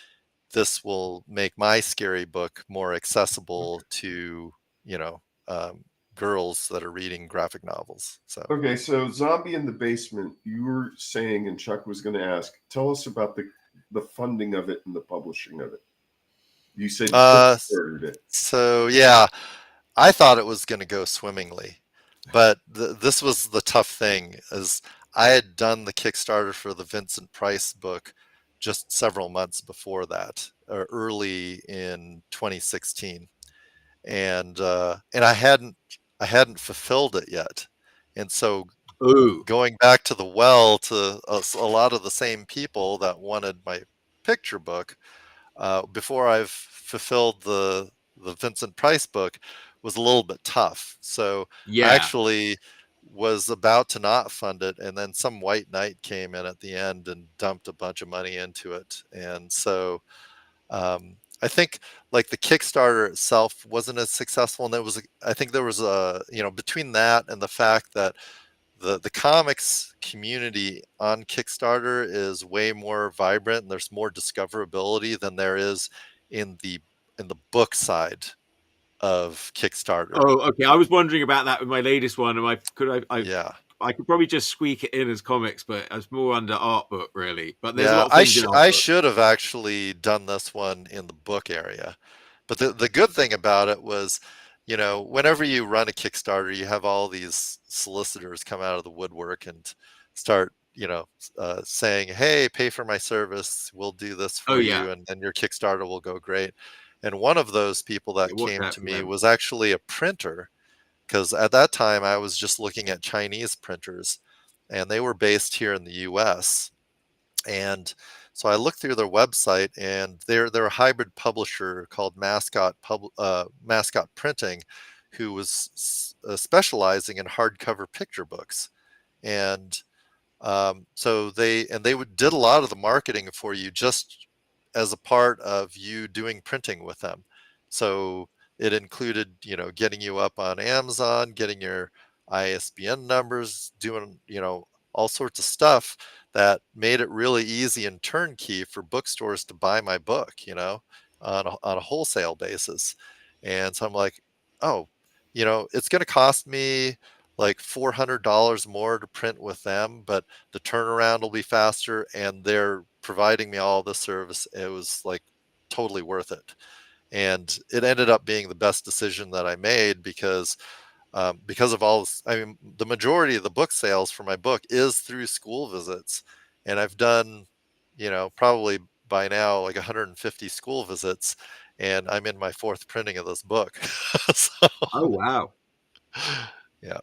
this will make my scary book more accessible to, girls that are reading graphic novels. So, Okay, so Zombie in the Basement, you were saying, and Chuck was going to ask, tell us about the funding of it and the publishing of it. You said you Kickstartered it. So yeah, I thought it was going to go swimmingly, but this was the tough thing is I had done the Kickstarter for the Vincent Price book just several months before that, early in 2016, and I hadn't fulfilled it yet, and so Ooh. going back to the well to a lot of the same people that wanted my picture book before I've fulfilled the Vincent Price book was a little bit tough. So I Yeah. actually was about to not fund it, and then some white knight came in at the end and dumped a bunch of money into it. And so I think like the Kickstarter itself wasn't as successful, and I think there was a between that and the fact that the comics community on Kickstarter is way more vibrant and there's more discoverability than there is in the book side of Kickstarter. Oh, okay. I was wondering about that with my latest one, and Yeah. I could probably just squeak it in as comics, but it's more under art book, really. But there's a Yeah, lot of things in art I book. should have actually done this one in the book area. But the good thing about it was, whenever you run a Kickstarter, you have all these solicitors come out of the woodwork and start, saying, "Hey, pay for my service. We'll do this Oh for yeah, you, and then your Kickstarter will go great." And one of those people that watch came out to for me them. was actually a printer, because at that time I was just looking at Chinese printers, and they were based here in the U.S. And so I looked through their website, and they're a hybrid publisher called Mascot Printing, who was specializing in hardcover picture books. And so did a lot of the marketing for you just as a part of you doing printing with them. So it included, getting you up on Amazon, getting your ISBN numbers, doing, all sorts of stuff that made it really easy and turnkey for bookstores to buy my book, on a wholesale basis. And so I'm like, oh, it's going to cost me like $400 more to print with them, but the turnaround will be faster, and they're providing me all this service. It was like totally worth it. And it ended up being the best decision that I made because of all this. I mean, the majority of the book sales for my book is through school visits. And I've done, probably by now like 150 school visits, and I'm in my 4th printing of this book. So, Oh wow. yeah.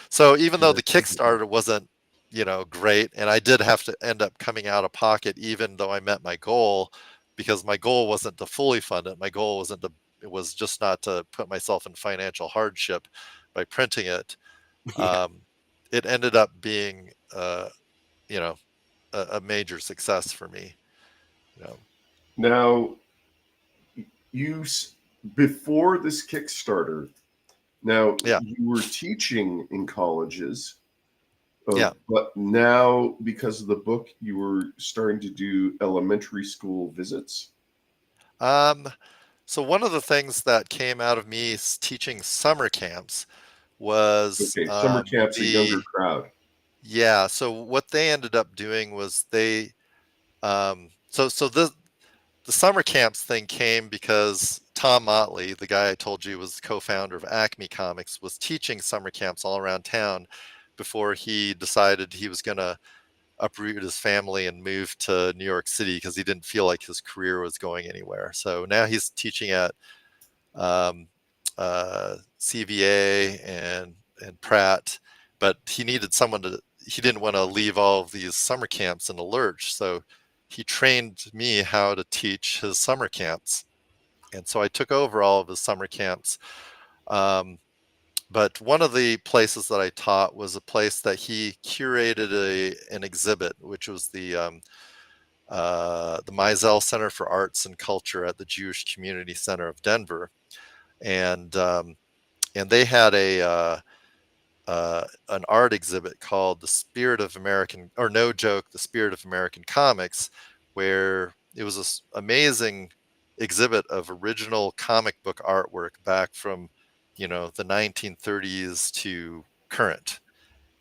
So even though Yeah, the Kickstarter wasn't, great, and I did have to end up coming out of pocket, even though I met my goal, because my goal wasn't to fully fund it. My goal it was just not to put myself in financial hardship by printing it. yeah. It ended up being, you know, a major success for me. You know. Now, you before this Kickstarter, Now, Yeah. you were teaching in colleges, Yeah. but now because of the book, you were starting to do elementary school visits. So one of the things that came out of me teaching summer camps was Okay, summer camp's a younger crowd. yeah. So what they ended up doing was so the summer camps thing came because Tom Motley, the guy I told you was the co-founder of Acme Comics, was teaching summer camps all around town before he decided he was going to uproot his family and move to New York City because he didn't feel like his career was going anywhere. So now he's teaching at um, CVA and Pratt, but he needed someone to. He didn't want to leave all of these summer camps in a lurch, so he trained me how to teach his summer camps, and so I took over all of his summer camps. But one of the places that I taught was a place that he curated an exhibit, which was the Mizell Center for Arts and Culture at the Jewish Community Center of Denver, and they had an art exhibit called "The Spirit of American," or no joke, "The Spirit of American Comics," where it was this amazing exhibit of original comic book artwork back from, the 1930s to current.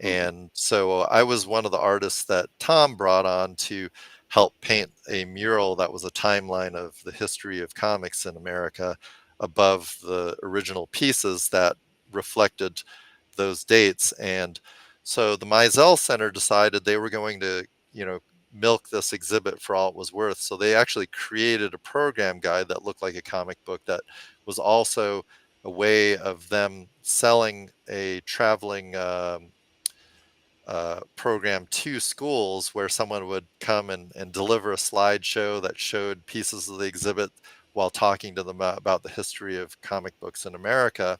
And so I was one of the artists that Tom brought on to help paint a mural that was a timeline of the history of comics in America above the original pieces that reflected those dates. And so the Mizell Center decided they were going to, milk this exhibit for all it was worth. So they actually created a program guide that looked like a comic book that was also a way of them selling a traveling program to schools where someone would come and deliver a slideshow that showed pieces of the exhibit while talking to them about the history of comic books in America.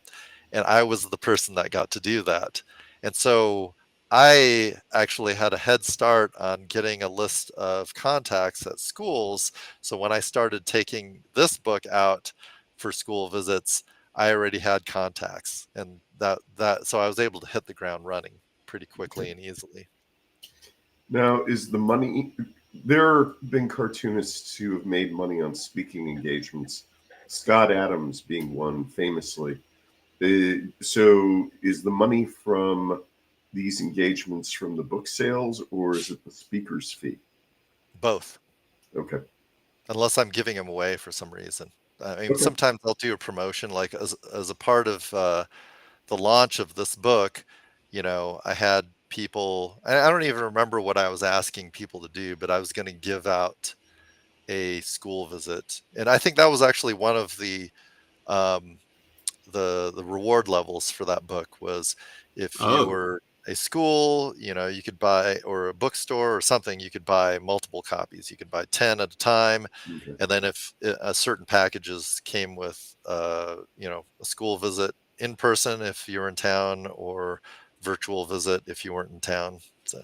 And I was the person that got to do that. And so I actually had a head start on getting a list of contacts at schools. So when I started taking this book out for school visits, I already had contacts, and so I was able to hit the ground running pretty quickly and easily. Now, is the money? There have been cartoonists who have made money on speaking engagements. Scott Adams being one, famously. So, is the money from these engagements from the book sales, or is it the speaker's fee? Both. Okay. Unless I'm giving them away for some reason. I mean, Okay. sometimes I'll do a promotion, like as a part of the launch of this book. I had people. I don't even remember what I was asking people to do, but I was going to give out a school visit, and I think that was actually one of um, the reward levels for that book was if you were a school, you could buy, or a bookstore or something, you could buy multiple copies. You could buy 10 at a time. Okay. And then if certain packages came with, a school visit in person if you're in town, or virtual visit if you weren't in town. So.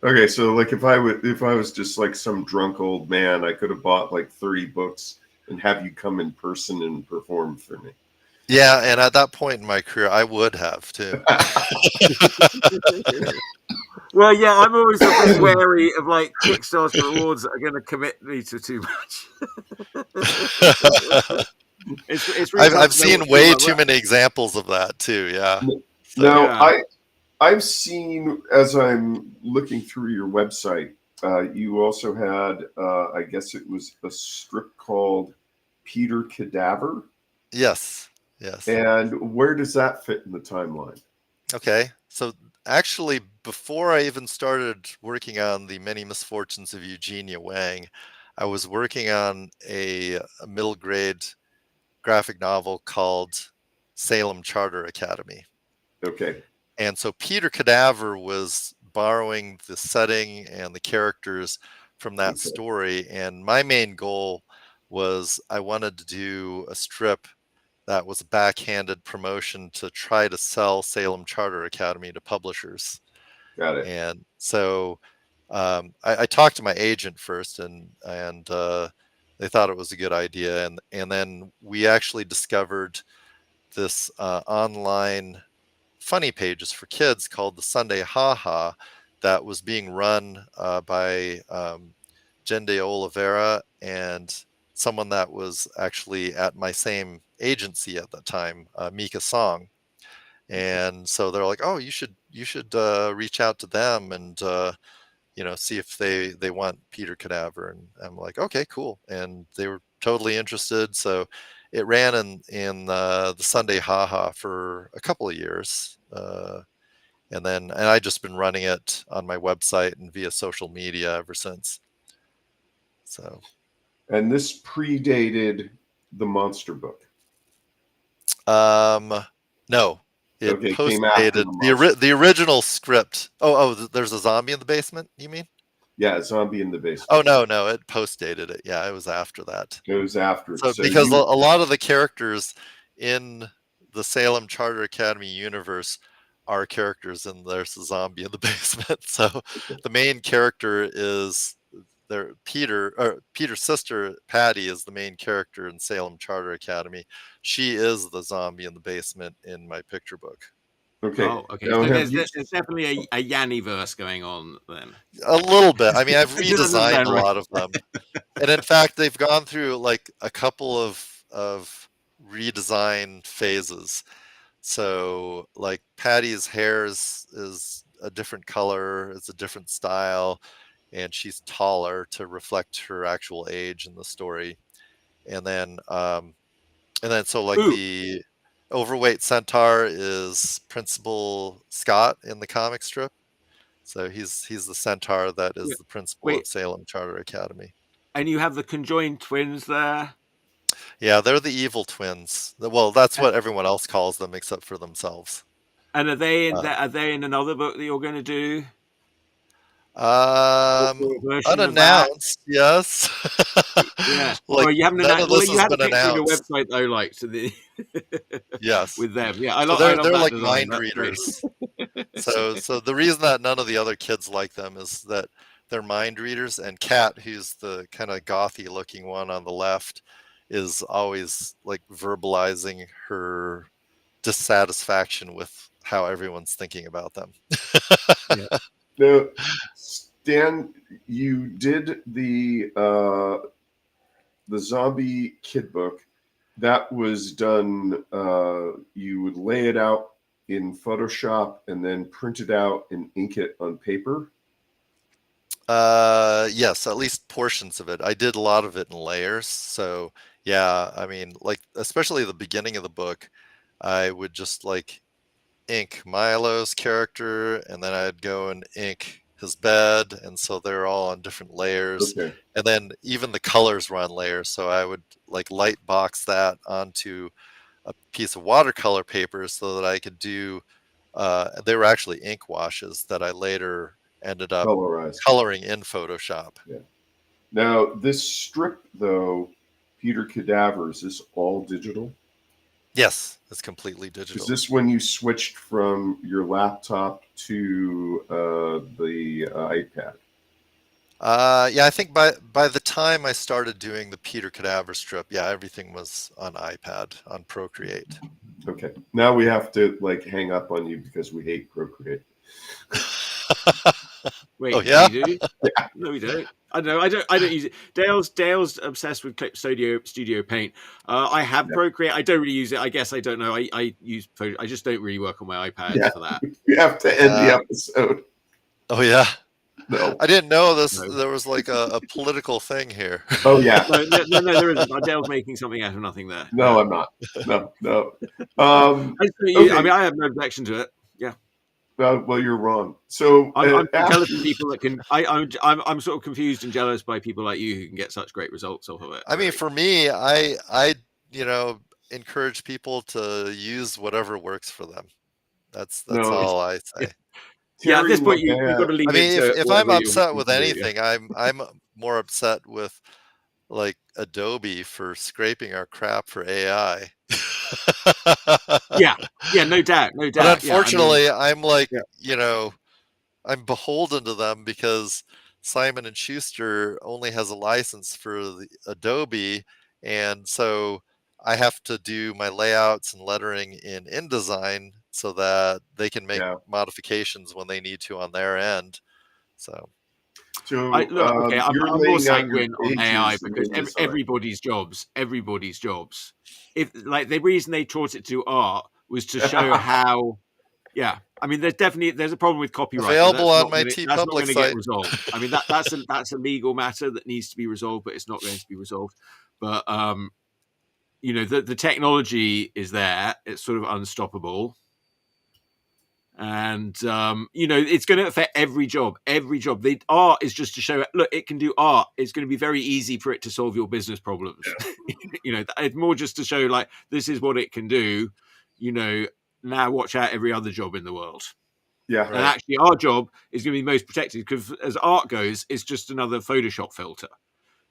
Okay, so like if I was just like some drunk old man, I could have bought like 30 books and have you come in person and perform for me. Yeah, and at that point in my career, I would have too. Well, yeah, I'm always a bit wary of like Kickstarter rewards that are going to commit me to too much. It's really I've seen way too many examples of that too. Yeah. Now, yeah. I've seen, as I'm looking through your website, you also had, I guess it was a strip called Peter Cadaver. Yes. Yes. And where does that fit in the timeline? Okay. So actually, before I even started working on The Many Misfortunes of Eugenia Wang, I was working on a middle grade graphic novel called Salem Charter Academy. Okay. And so Peter Cadaver was borrowing the setting and the characters from that story. And my main goal was I wanted to do a strip that was a backhanded promotion to try to sell Salem Charter Academy to publishers. Got it. And so I talked to my agent first, and they thought it was a good idea. And then we actually discovered this online funny pages for kids called the Sunday Haha that was being run by Jen de Oliveira and someone that was actually at my same agency at the time, Mika Song. And so they're like, oh, you should reach out to them and see if they want Peter Cadaver. And I'm like, okay, cool. And they were totally interested. So it ran in the Sunday Haha for a couple of years. And I just been running it on my website and via social media ever since. So. And this predated the monster book. No. It postdated the original script. Oh, there's a zombie in the basement, you mean? Yeah, a zombie in the basement. Oh, no, it postdated it. Yeah, it was after that. It was after. So because a lot of the characters in the Salem Charter Academy universe are characters in There's a Zombie in the Basement. So the main character is Peter's sister, Patty, is the main character in Salem Charter Academy. She is the zombie in the basement in my picture book. Okay. Oh, okay. So there's definitely a Yanni-verse going on then. A little bit. I mean, I've redesigned a lot of them. And in fact, they've gone through like a couple of redesign phases. So like Patty's hair is a different color, it's a different style, and she's taller to reflect her actual age in the story. And then so like the overweight centaur is Principal Scott in the comic strip. So he's the centaur that is the principal of Salem Charter Academy. And you have the conjoined twins there. Yeah, they're the evil twins. Well, that's what everyone else calls them except for themselves. And are they in another book that you're going to do? Unannounced, yes. Yeah. Well, you haven't none of this has been announced. Your website though, like to the yes, with them. Yeah, I love. So they're like design. Mind readers. so the reason that none of the other kids like them is that they're mind readers. And Kat, who's the kind of gothy looking one on the left, is always like verbalizing her dissatisfaction with how everyone's thinking about them. Yeah. Now, Stan, you did the zombie kid book. That was done. You would lay it out in Photoshop and then print it out and ink it on paper. Yes, at least portions of it. I did a lot of it in layers. So yeah, I mean, like especially the beginning of the book, I would just like ink Milo's character, and then I'd go and ink his bed, and so they're all on different layers. Okay. And then even the colors were on layers, so I would like light box that onto a piece of watercolor paper so that I could do they were actually ink washes that I later ended up coloring in Photoshop. Yeah. Now this strip though, Peter Cadaver, is this all digital? Yes, it's completely digital. Is this when you switched from your laptop to the iPad? Yeah, I think by the time I started doing the Peter Cadaver strip, yeah, everything was on iPad, on Procreate. Okay. Now we have to like hang up on you because we hate Procreate. Wait, oh, yeah? You do? Yeah. No, we don't. I don't use it. Dale's obsessed with Clip Studio Paint. I have Procreate. I don't really use it. I guess I don't know. I use Photoshop. I just don't really work on my iPad for that. We have to end the episode. Oh yeah. No. I didn't know this. No. There was like a political thing here. Oh yeah. No, there isn't. Dale's making something out of nothing there. No, I'm not. No. Okay. I mean, I have no objection to it. Yeah. Well, you're wrong. So I'm jealous of people that can. I'm sort of confused and jealous by people like you who can get such great results off of it. I mean, for me, I encourage people to use whatever works for them. That's all I say. Yeah, at this point, you've got to leave. I mean, if I'm upset with anything, I'm more upset with like Adobe for scraping our crap for AI. yeah, no doubt. But unfortunately, I'm like, I'm beholden to them because Simon and Schuster only has a license for the Adobe, and so I have to do my layouts and lettering in InDesign so that they can make modifications when they need to on their end. So I'm you're more laying out your sanguine on AI pages in because InDesign. everybody's jobs. If like the reason they taught it to art was to show how, yeah. I mean, there's a problem with copyright. available on my That's not TeePublic going to get site. resolved. I mean, that's a legal matter that needs to be resolved, but it's not going to be resolved. But you know, the technology is there. It's sort of unstoppable. And you know, it's going to affect every job. The art is just to show, look, it can do art. It's going to be very easy for it to solve your business problems. You know, it's more just to show, like, this is what it can do. You know, now watch out every other job in the world. Yeah, and actually, our job is going to be most protected because, as art goes, it's just another Photoshop filter.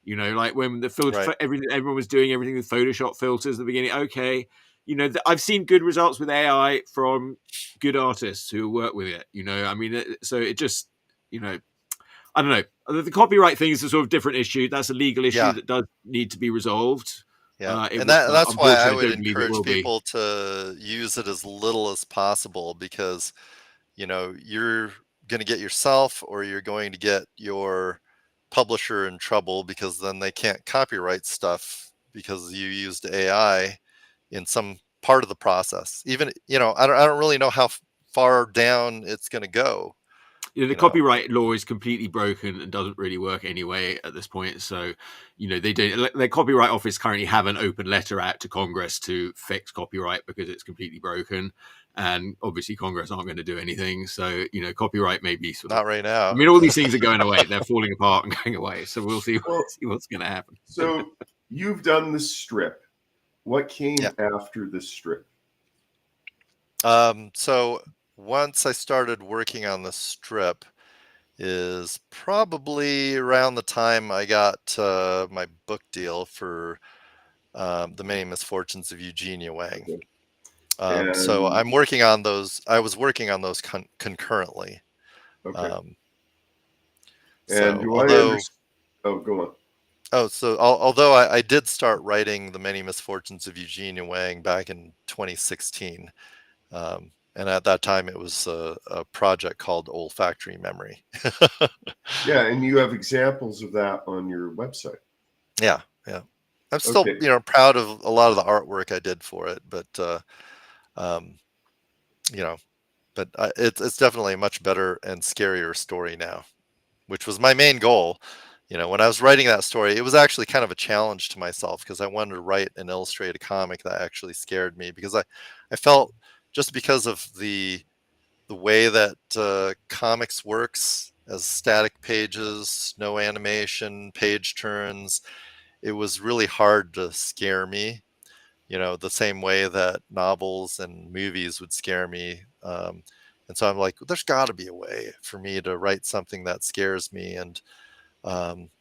You know, like when the filter, everyone was doing everything with Photoshop filters at the beginning. Okay, you know, I've seen good results with AI from good artists who work with it. You know, I mean, so it just, you know, I don't know. The copyright thing is a sort of different issue. That's a legal issue that does need to be resolved. Yeah, and that's why I would encourage be. people to use it as little as possible, because, you know, you're going to get yourself or you're going to get your publisher in trouble, because then they can't copyright stuff because you used AI in some part of the process. Even, you know, I don't really know how far down it's going to go. You know, the copyright law is completely broken and doesn't really work anyway at this point. So, you know, they don't. Their Copyright Office currently have an open letter out to Congress to fix copyright because it's completely broken, and obviously Congress aren't going to do anything. So, you know, copyright may be not right now. I mean, all these things are going away; they're falling apart and going away. So we'll see what's going to happen. So you've done the strip. What came after the strip? So once I started working on the strip is probably around the time I got my book deal for The Many Misfortunes of Eugenia Wang. So I'm working on those. I was working on those concurrently. Okay. So go on. Oh, so although I did start writing The Many Misfortunes of Eugenia Wang back in 2016. And at that time, it was a project called Olfactory Memory. Yeah, and you have examples of that on your website. Yeah. I'm still, you know, proud of a lot of the artwork I did for it, but you know, but it's definitely a much better and scarier story now, which was my main goal. You know, when I was writing that story, it was actually kind of a challenge to myself, because I wanted to write and illustrate a comic that actually scared me, because I felt, just because of the way that comics works as static pages, no animation, page turns, it was really hard to scare me, you know, the same way that novels and movies would scare me. And so I'm like, there's got to be a way for me to write something that scares me. And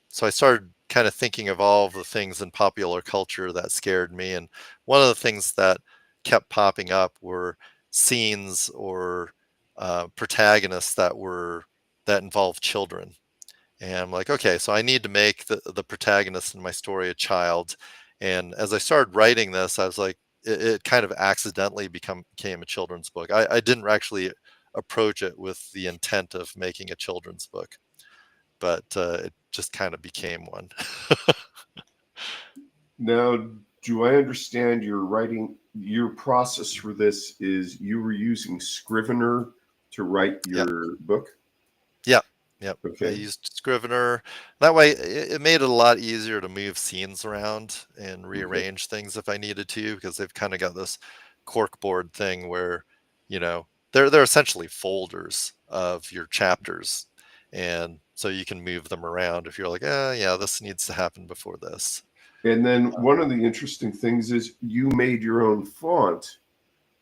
so I started kind of thinking of all of the things in popular culture that scared me. And one of the things that kept popping up were scenes or protagonists that involved children. And I'm like, okay, so I need to make the protagonist in my story a child. And as I started writing this, I was like, it kind of accidentally became a children's book. I didn't actually approach it with the intent of making a children's book, but it just kind of became one. Now, do I understand your process for this is you were using Scrivener to write your book? Yep. Okay. I used Scrivener. That way it made it a lot easier to move scenes around and rearrange things if I needed to, because they've kind of got this corkboard thing where, you know, they're essentially folders of your chapters. And so you can move them around if you're like, yeah, this needs to happen before this. And then one of the interesting things is you made your own font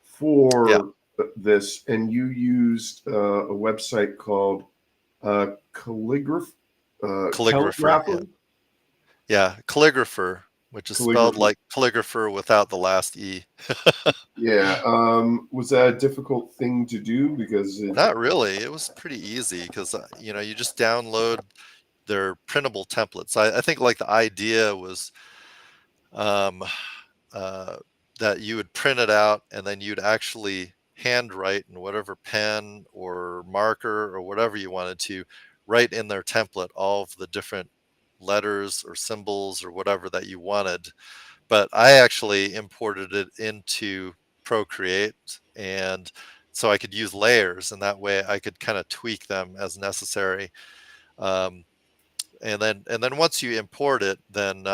for this, and you used a website called Calligrapher. Yeah, Calligrapher, which is spelled like calligrapher without the last E. Yeah. Was that a difficult thing to do? Because not really. It was pretty easy, because you know, you just download their printable templates. I think like the idea was that you would print it out, and then you'd actually handwrite in whatever pen or marker or whatever you wanted to write in their template all of the different letters or symbols or whatever that you wanted. But I actually imported it into Procreate, and so I could use layers, and that way I could kind of tweak them as necessary. Um, and then once you import it, then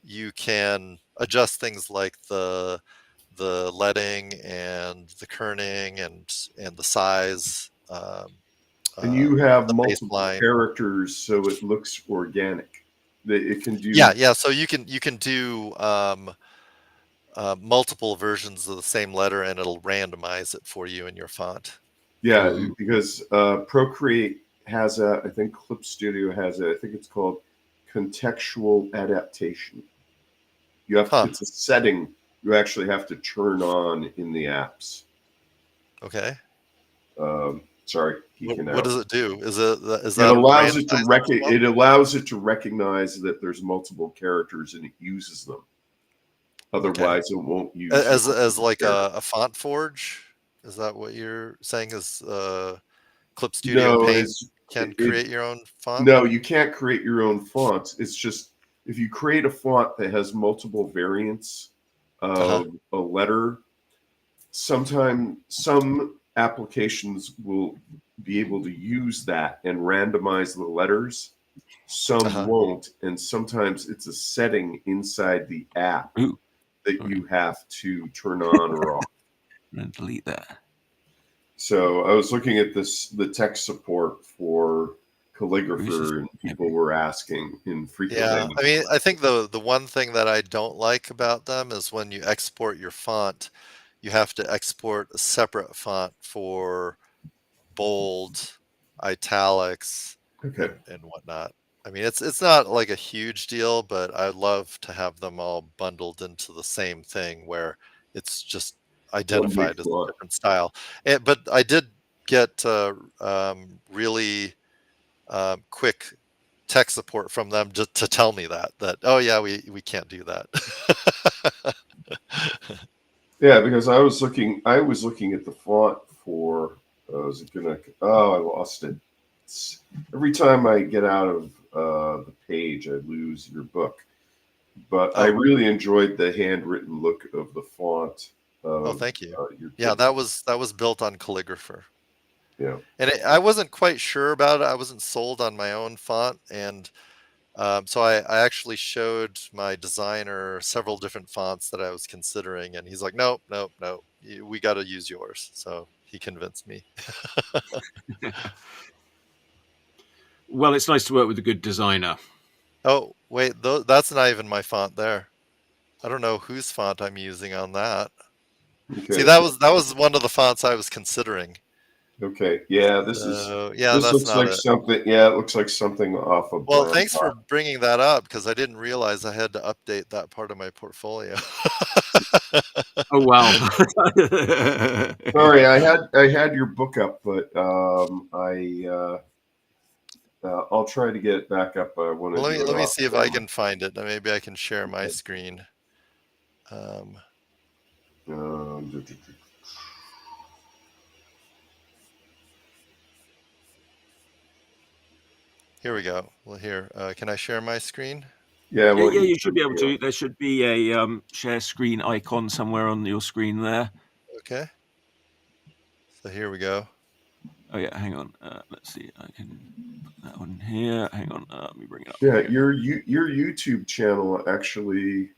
you can adjust things like the leading and the kerning and the size, And you have the multiple baseline. characters, so it looks organic. It can do. Yeah. So you can do multiple versions of the same letter, and it'll randomize it for you in your font. Yeah, because Procreate has I think Clip Studio has I think it's called contextual adaptation. You have it's a setting you actually have to turn on in the apps. Okay. Sorry. What does it do? Is that it allows it to it allows it to recognize that there's multiple characters and it uses them. Otherwise, it won't use as like a font forge. Is that what you're saying? Is Clip Studio Paint can create your own font? No, you can't create your own fonts. It's just if you create a font that has multiple variants of a letter, sometimes some applications will be able to use that and randomize the letters. Some won't, and sometimes it's a setting inside the app that you have to turn on or off. And delete that. So I was looking at the tech support for Calligrapher, and people were asking in frequent language. I mean, I think the one thing that I don't like about them is when you export your font, you have to export a separate font for bold, italics, and whatnot. I mean, it's not like a huge deal, but I'd love to have them all bundled into the same thing where it's just identified as a different style. But I did get really quick tech support from them just to tell me that oh yeah, we can't do that. Yeah, because I was looking at the font for I lost it. Every time I get out of the page, I lose your book. But I really enjoyed the handwritten look of the font. Thank you. That was built on Calligrapher. Yeah, and I wasn't quite sure about it. I wasn't sold on my own font, and so I actually showed my designer several different fonts that I was considering, and he's like, nope, we got to use yours. So he convinced me. Well, it's nice to work with a good designer. Oh, wait, that's not even my font there. I don't know whose font I'm using on that. Okay. See, that was one of the fonts I was considering. Okay. Yeah, this looks like something. Yeah, it looks like something off of. Well, thanks for bringing that up, because I didn't realize I had to update that part of my portfolio. Oh wow! Sorry, I had your book up, but I'll try to get it back up. Let me see if I can find it. Maybe I can share my screen. Here we go. Well, here, can I share my screen? Yeah, you should be able to. There should be a share screen icon somewhere on your screen there. Okay. So here we go. Oh yeah, hang on. Let's see. I can put that one here. Hang on. Let me bring it up. Yeah, your YouTube channel actually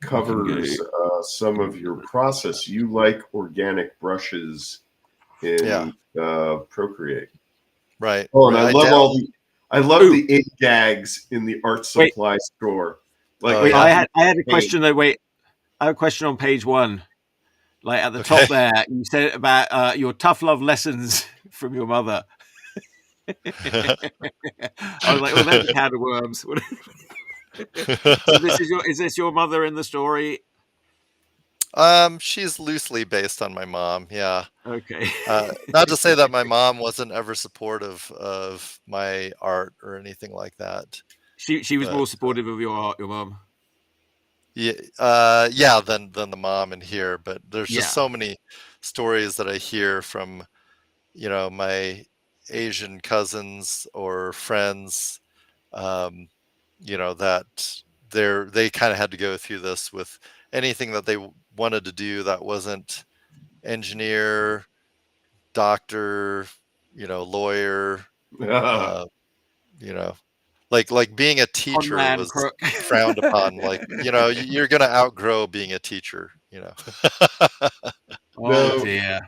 covers some of your process. You like organic brushes in Procreate, right? Oh, and I love the ink gags in the art supply store. Like I had a question though. Wait, I have a question on page 1. Like at the top there, you said about your tough love lessons from your mother. I was like, that's a can of worms. So is this your mother in the story? She's loosely based on my mom. Yeah. Okay. Not to say that my mom wasn't ever supportive of my art or anything like that. She was more supportive of your art, your mom. Yeah, than the mom in here. But there's just Yeah. so many stories that I hear from, my Asian cousins or friends, um, that they kind of had to go through this with anything that they wanted to do that wasn't engineer, doctor, lawyer, uh, you know, like being a Con teacher man was crook. frowned upon. Like, you're going to outgrow being a teacher. Oh Now, dear.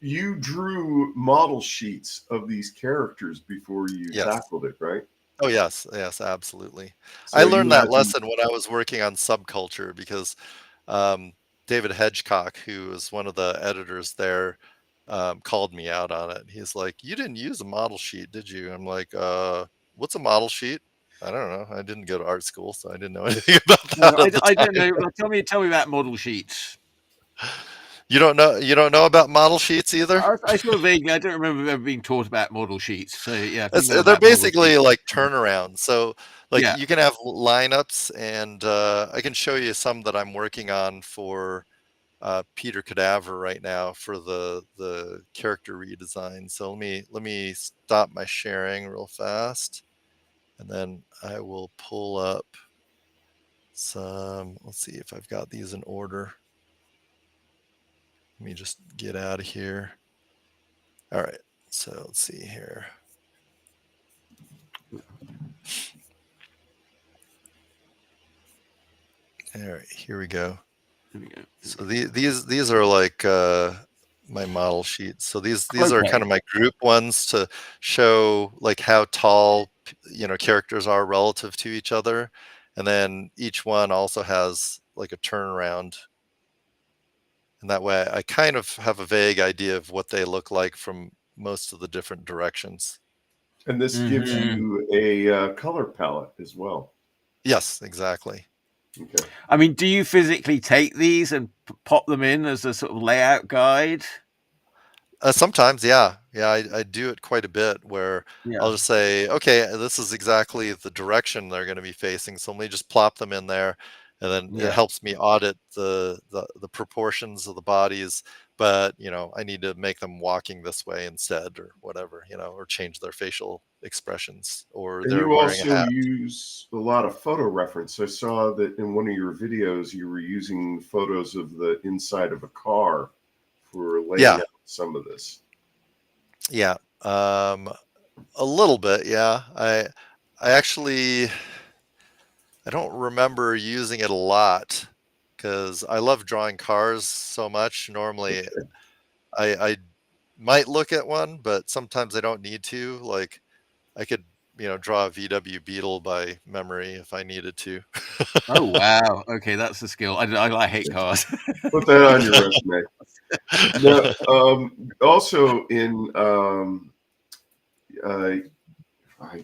you drew model sheets of these characters before you Yes. tackled it, right? Oh, yes. Yes, absolutely. I So learned you that had to. lesson when I was working on Subculture because um, David Hedgecock, who was one of the editors there, called me out on it. He's like, "You didn't use a model sheet, did you?" I'm like, "What's a model sheet?" I don't know. I didn't go to art school, so I didn't know anything about No, that at the I don't time. know. Well, tell me about model sheets. You don't know about model sheets either? I sort of vaguely. I don't remember ever being taught about model sheets. So yeah, if you know They're about model basically sheets. like turnarounds. So like Yeah. you can have lineups, and I can show you some that I'm working on for Peter Cadaver right now for the character redesign. So let me stop my sharing real fast, and then I will pull up some. Let's see if I've got these in order. Let me just get out of here. All right. So let's see here. All right, here we go. There we go. So these are like my model sheets. So these are kind Okay. of my group ones to show like how tall characters are relative to each other, and then each one also has like a turnaround, and that way I kind of have a vague idea of what they look like from most of the different directions. And this gives Hmm. you a color palette as well. Yes, exactly. Okay. I mean, do you physically take these and pop them in as a sort of layout guide? Sometimes, yeah, I do it quite a bit where Yeah. I'll just say, okay, this is exactly the direction they're going to be facing. So let me just plop them in there, and then it Yeah. helps me audit the proportions of the bodies. But I need to make them walking this way instead, or whatever, or change their facial expressions, or And they're you wearing a also hat. use a lot of photo reference. I saw that in one of your videos, you were using photos of the inside of a car for laying Yeah, out some of this. yeah, a little bit. Yeah, I actually. I don't remember using it a lot because I love drawing cars so much. Normally, I might look at one, but sometimes I don't need to. Like I could, draw a VW Beetle by memory if I needed to. Oh wow. Okay, that's a skill. I hate Yeah. cars. Put that on your resume. Now, also in uh,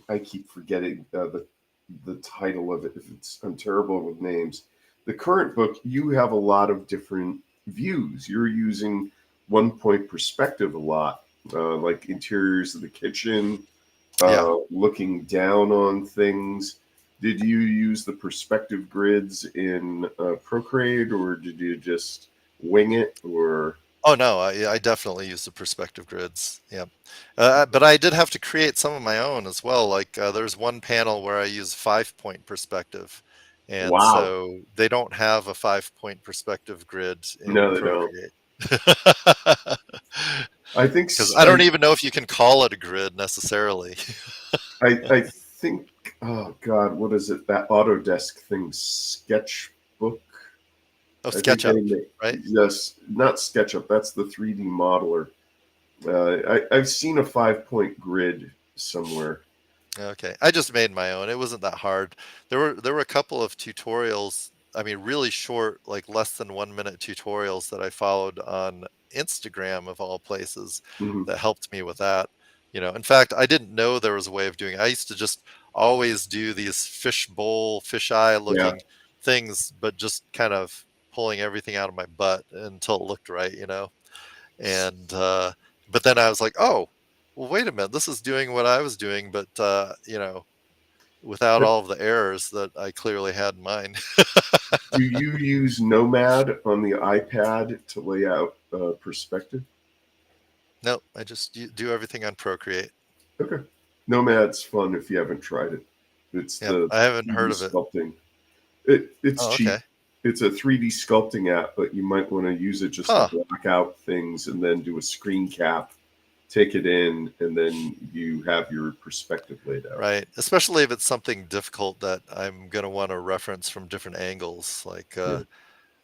I keep forgetting the title of it. I'm terrible with names. The current book, you have a lot of different views. You're using one point perspective a lot, like interiors of the kitchen, Yeah. looking down on things. Did you use the perspective grids in Procreate, or did you just wing it? Or Oh no, I definitely use the perspective grids. Yeah, but I did have to create some of my own as well. Like there's one panel where I use 5-point perspective, and wow, so they don't have a 5-point perspective grid in no, they don't. Procreate. I think Because I don't even know if you can call it a grid necessarily. I think, oh God, what is it? That Autodesk thing, Sketchbook. Oh, I think SketchUp, they make, right? yes, not SketchUp. That's the 3D modeler. I've seen a 5-point grid somewhere. Okay, I just made my own. It wasn't that hard. There were a couple of tutorials. I mean, really short, like less than 1 minute tutorials that I followed on Instagram of all places Mhm. that helped me with that. In fact, I didn't know there was a way of doing it. I used to just always do these fishbowl, fisheye Yeah. looking things, but just kind of pulling everything out of my butt until it looked right. And but then I was like, oh, well, wait a minute, this is doing what I was doing, but without all of the errors that I clearly had in mind. Do you use Nomad on the iPad to lay out perspective? No, I just do everything on Procreate. Okay. Nomad's fun if you haven't tried it. It's Yep, the I haven't 3D heard of it. sculpting. It's Oh, cheap. okay. It's a 3D sculpting app, but you might want to use it just to block out things and then do a screen cap, take it in, and then you have your perspective laid out. Right. Especially if it's something difficult that I'm going to want to reference from different angles. Like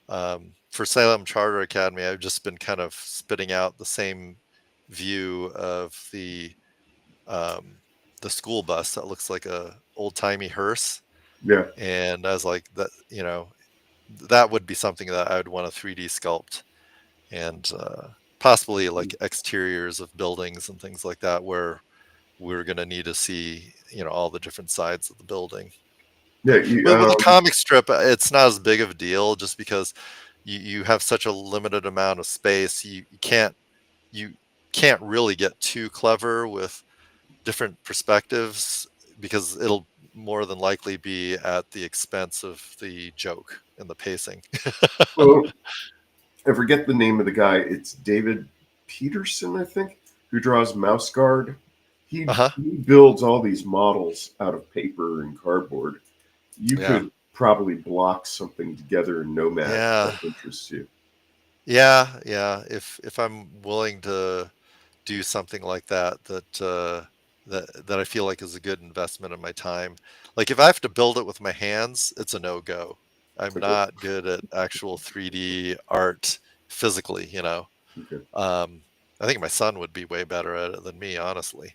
for Salem Charter Academy, I've just been kind of spitting out the same view of the school bus that looks like a old-timey hearse. Yeah. And I was like, that, that would be something that I would want to 3D sculpt, and possibly like exteriors of buildings and things like that, where we're going to need to see, all the different sides of the building. Yeah. With a comic strip, it's not as big of a deal, just because you have such a limited amount of space. You can't really get too clever with different perspectives, because it'll more than likely be at the expense of the joke and the pacing. Well, I forget the name of the guy. It's David Peterson, I think, who draws Mouse Guard. He builds all these models out of paper and cardboard. You could probably block something together in Nomad that interests you. Yeah. If I'm willing to do something like that, that I feel like is a good investment of my time. Like if I have to build it with my hands, it's a no-go. I'm not good at actual 3D art physically, Okay. I think my son would be way better at it than me, honestly.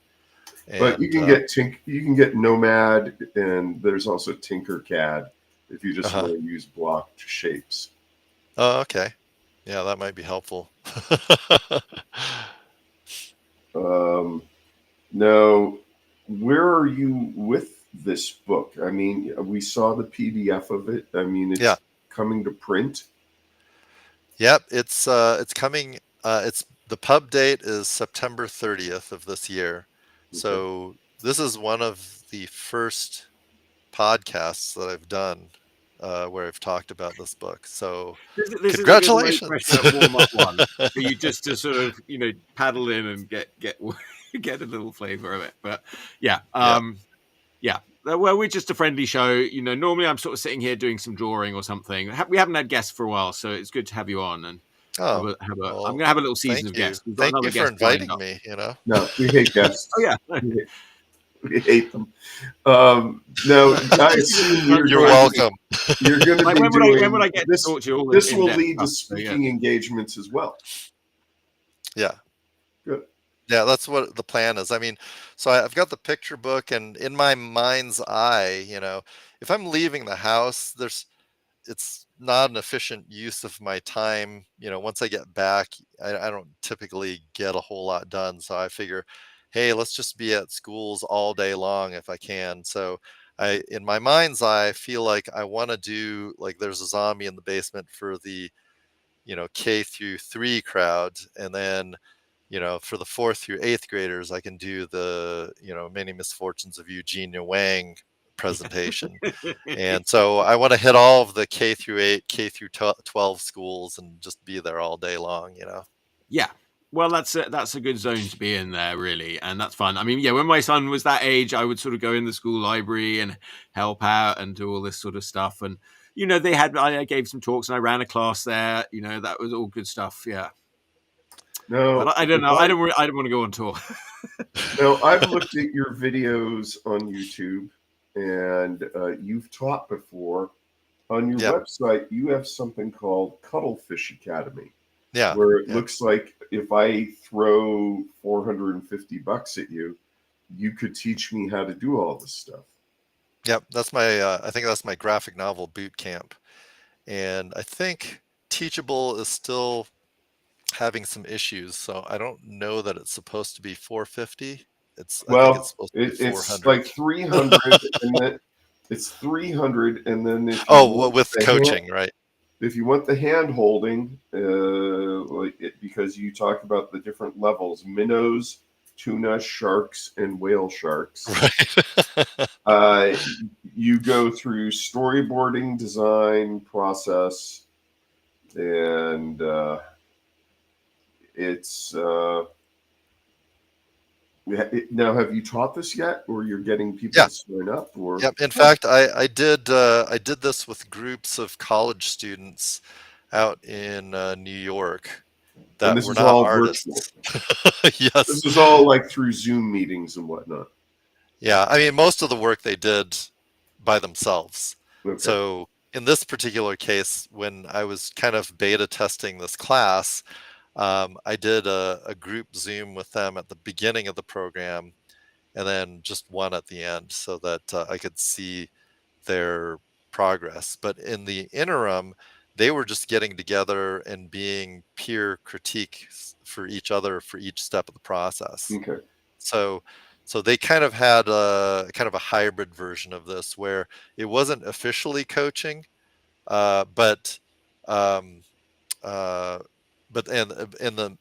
But you can get Nomad, and there's also Tinkercad if you just want to use blocked shapes. Oh, okay. Yeah, that might be helpful. Now, where are you with this book? I mean, we saw the PDF of it. I mean, it's coming to print. Yep, it's coming. It's the pub date is September 30th of this year. Okay. So this is one of the first podcasts that I've done where I've talked about this book. So this congratulations! Is a good warm-up one for you, just to sort of paddle in and get get a little flavor of it. But yeah. Well, we're just a friendly show. Normally I'm sort of sitting here doing some drawing or something. We haven't had guests for a while, so it's good to have you on. And I'm going to have a little season of guests. We've got thank you for inviting me. No, we hate guests. Oh yeah. We hate them. No, guys, you're welcome. You're going to be doing. When would I get this? To talk to you all this will lead to speaking engagements as well. Yeah. Good. Yeah, that's what the plan is. I mean, so I've got the picture book, and in my mind's eye, if I'm leaving the house, it's not an efficient use of my time. Once I get back, I don't typically get a whole lot done. So I figure, hey, let's just be at schools all day long if I can. So in my mind's eye, feel like I want to do, like, there's a zombie in the basement for the, K through 3 crowd. And then, for the 4th through 8th graders, I can do the, Many Misfortunes of Eugenia Wang presentation. And so I want to hit all of the K through 8, K through 12 schools and just be there all day long, Yeah. Well, that's a good zone to be in there, really, and that's fun. I mean, yeah, when my son was that age, I would sort of go in the school library and help out and do all this sort of stuff. And I gave some talks and I ran a class there. That was all good stuff. Yeah. No, but I don't know. I don't want to go on tour. No, I've looked at your videos on YouTube, and you've taught before. On your website, you have something called Cuttlefish Academy. Yeah. Where it looks like if I throw $450 at you, you could teach me how to do all this stuff. Yep, that's my. I think that's my graphic novel boot camp, and I think Teachable is still having some issues, so I don't know that it's supposed to be 450. I think it's supposed to be 400. It's like 300, and then it's 300, and then with coaching, right? If you want the hand holding, because you talked about the different levels: minnows, tuna, sharks, and whale sharks. Right. you go through storyboarding, design, process, and it's now. Have you taught this yet, or you're getting people Yeah. to sign up? Or Yep. In fact, I did this with groups of college students out in New York and that this were is not all virtual. artists. Yes. This is all like through Zoom meetings and whatnot. Yeah. I mean, most of the work they did by themselves. Okay. So in this particular case, when I was kind of beta testing this class, I did a group Zoom with them at the beginning of the program, and then just one at the end, so that I could see their progress. But in the interim, they were just getting together and being peer critiques for each other for each step of the process. Okay. So they kind of had a hybrid version of this where it wasn't officially coaching, but um, uh, but in the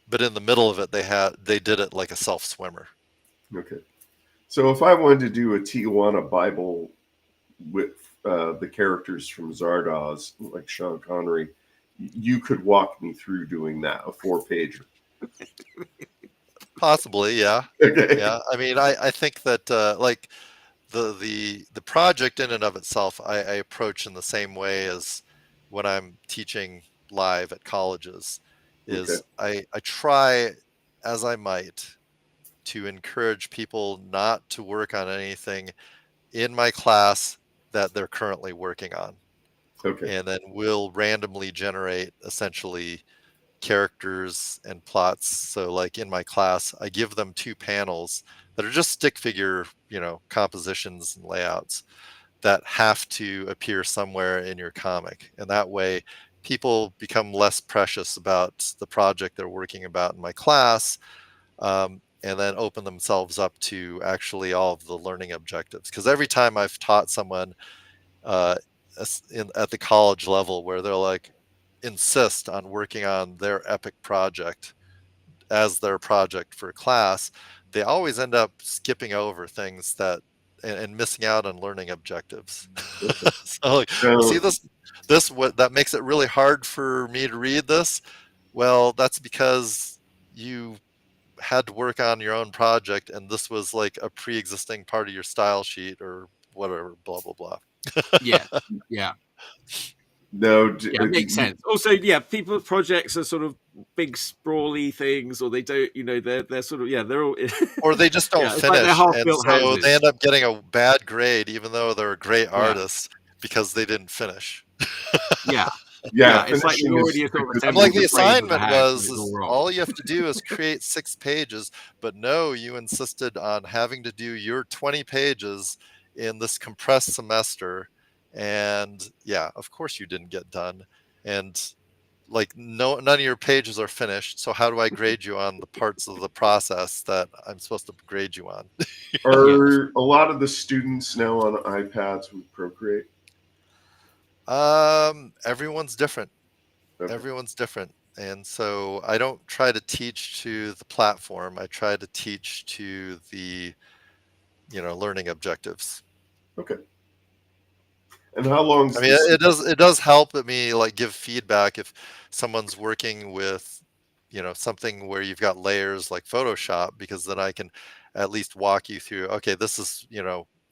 but in the middle of it, they did it like a self swimmer. Okay. So if I wanted to do a Tijuana Bible with the characters from Zardoz, like Sean Connery, you could walk me through doing that, a 4-pager. Possibly, yeah. Okay. Yeah. I mean, I think that like the project in and of itself, I approach in the same way as when I'm teaching live at colleges. Okay. Is I try as I might to encourage people not to work on anything in my class that they're currently working on. Okay. And then we'll randomly generate essentially characters and plots. So like in my class, I give them 2 panels that are just stick figure, compositions and layouts that have to appear somewhere in your comic. And that way people become less precious about the project they're working about in my class, and then open themselves up to actually all of the learning objectives. Because every time I've taught someone at the college level where they're like insist on working on their epic project as their project for class, they always end up skipping over things that and missing out on learning objectives. Okay. So like, well, see this what that makes it really hard for me to read this. Well, that's because you had to work on your own project and this was like a pre-existing part of your style sheet or whatever, blah blah blah. Yeah. Yeah. No. Yeah, it makes sense. Also, yeah, people's projects are sort of big sprawly things, or they don't, they're sort of, they're all, Or they just don't it's like they're finish, and half-built so houses. they end up getting a bad grade even though they're a great Yeah. artist because they didn't finish. Yeah. Yeah, it's like you already sort of I'm like, the assembled frame of the assignment house, was and it's all is wrong. all you have to do is create 6 pages, but no, you insisted on having to do your 20 pages in this compressed semester, and yeah, of course you didn't get done, and like none of your pages are finished, so how do I grade you on the parts of the process that I'm supposed to grade you on? Are a lot of the students now on iPads with Procreate? Everyone's different. Okay. Everyone's different. And so I don't try to teach to the platform. I try to teach to the, learning objectives. Okay. And how long? I mean, it does help me like give feedback if someone's working with, something where you've got layers like Photoshop, because then I can at least walk you through, okay, this is,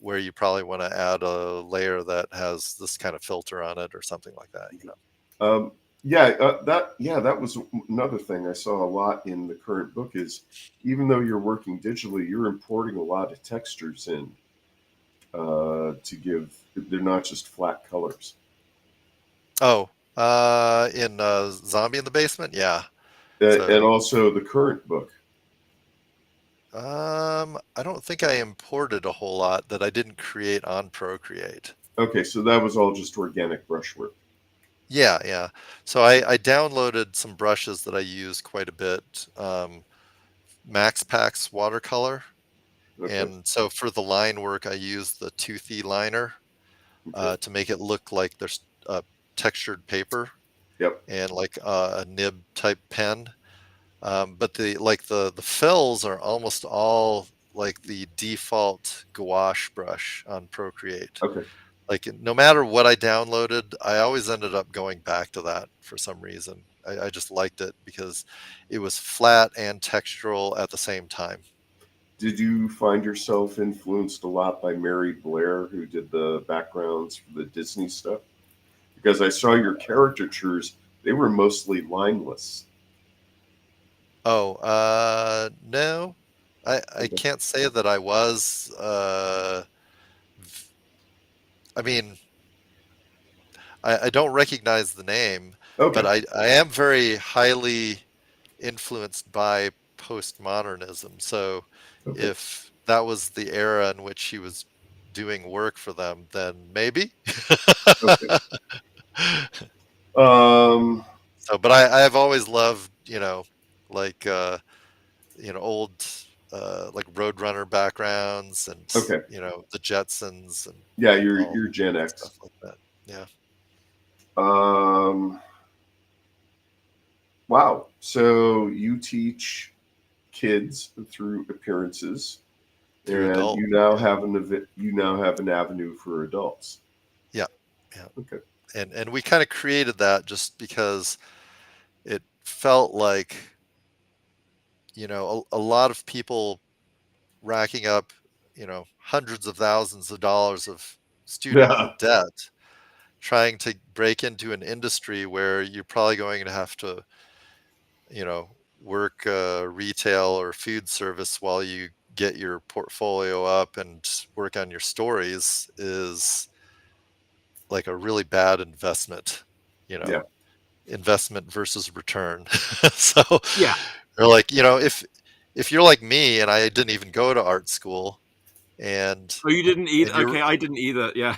where you probably want to add a layer that has this kind of filter on it or something like that, That was another thing I saw a lot in the current book is even though you're working digitally, you're importing a lot of textures in to give. They're not just flat colors. Oh, in Zombie in the Basement, yeah. And also the current book. I don't think I imported a whole lot that I didn't create on Procreate. Okay, so that was all just organic brushwork. Yeah. So I downloaded some brushes that I use quite a bit. MaxPax watercolor. Okay. And so for the line work, I use the toothy liner to make it look like there's textured paper. Yep. And like a nib type pen. But the fills are almost all like the default gouache brush on Procreate. Okay. Like no matter what I downloaded, I always ended up going back to that for some reason. I just liked it because it was flat and textural at the same time. Did you find yourself influenced a lot by Mary Blair, who did the backgrounds for the Disney stuff? Because I saw your caricatures, they were mostly lineless. Oh, no. I Okay. can't say that I was. I mean, I don't recognize the name, but Okay. I am very highly influenced by postmodernism. So Okay. if that was the era in which he was doing work for them, then maybe. Okay. Um, So, but I've always loved, like old like Roadrunner backgrounds and okay. the Jetsons and Yeah, all you're Gen X. stuff like that. Yeah. Um, wow. So you teach kids through appearances, Through and adult. you now Yeah. have an avenue for adults. Yeah. Yeah. Okay. And we kind of created that just because it felt like a lot of people racking up hundreds of thousands of dollars of student Yeah. debt trying to break into an industry where you're probably going to have to work retail or food service while you get your portfolio up and work on your stories is like a really bad investment, Yeah. investment versus return. So Yeah. or like, if you're like me and I didn't even go to art school and Oh, you didn't either? and you're Okay, I didn't either. Yeah.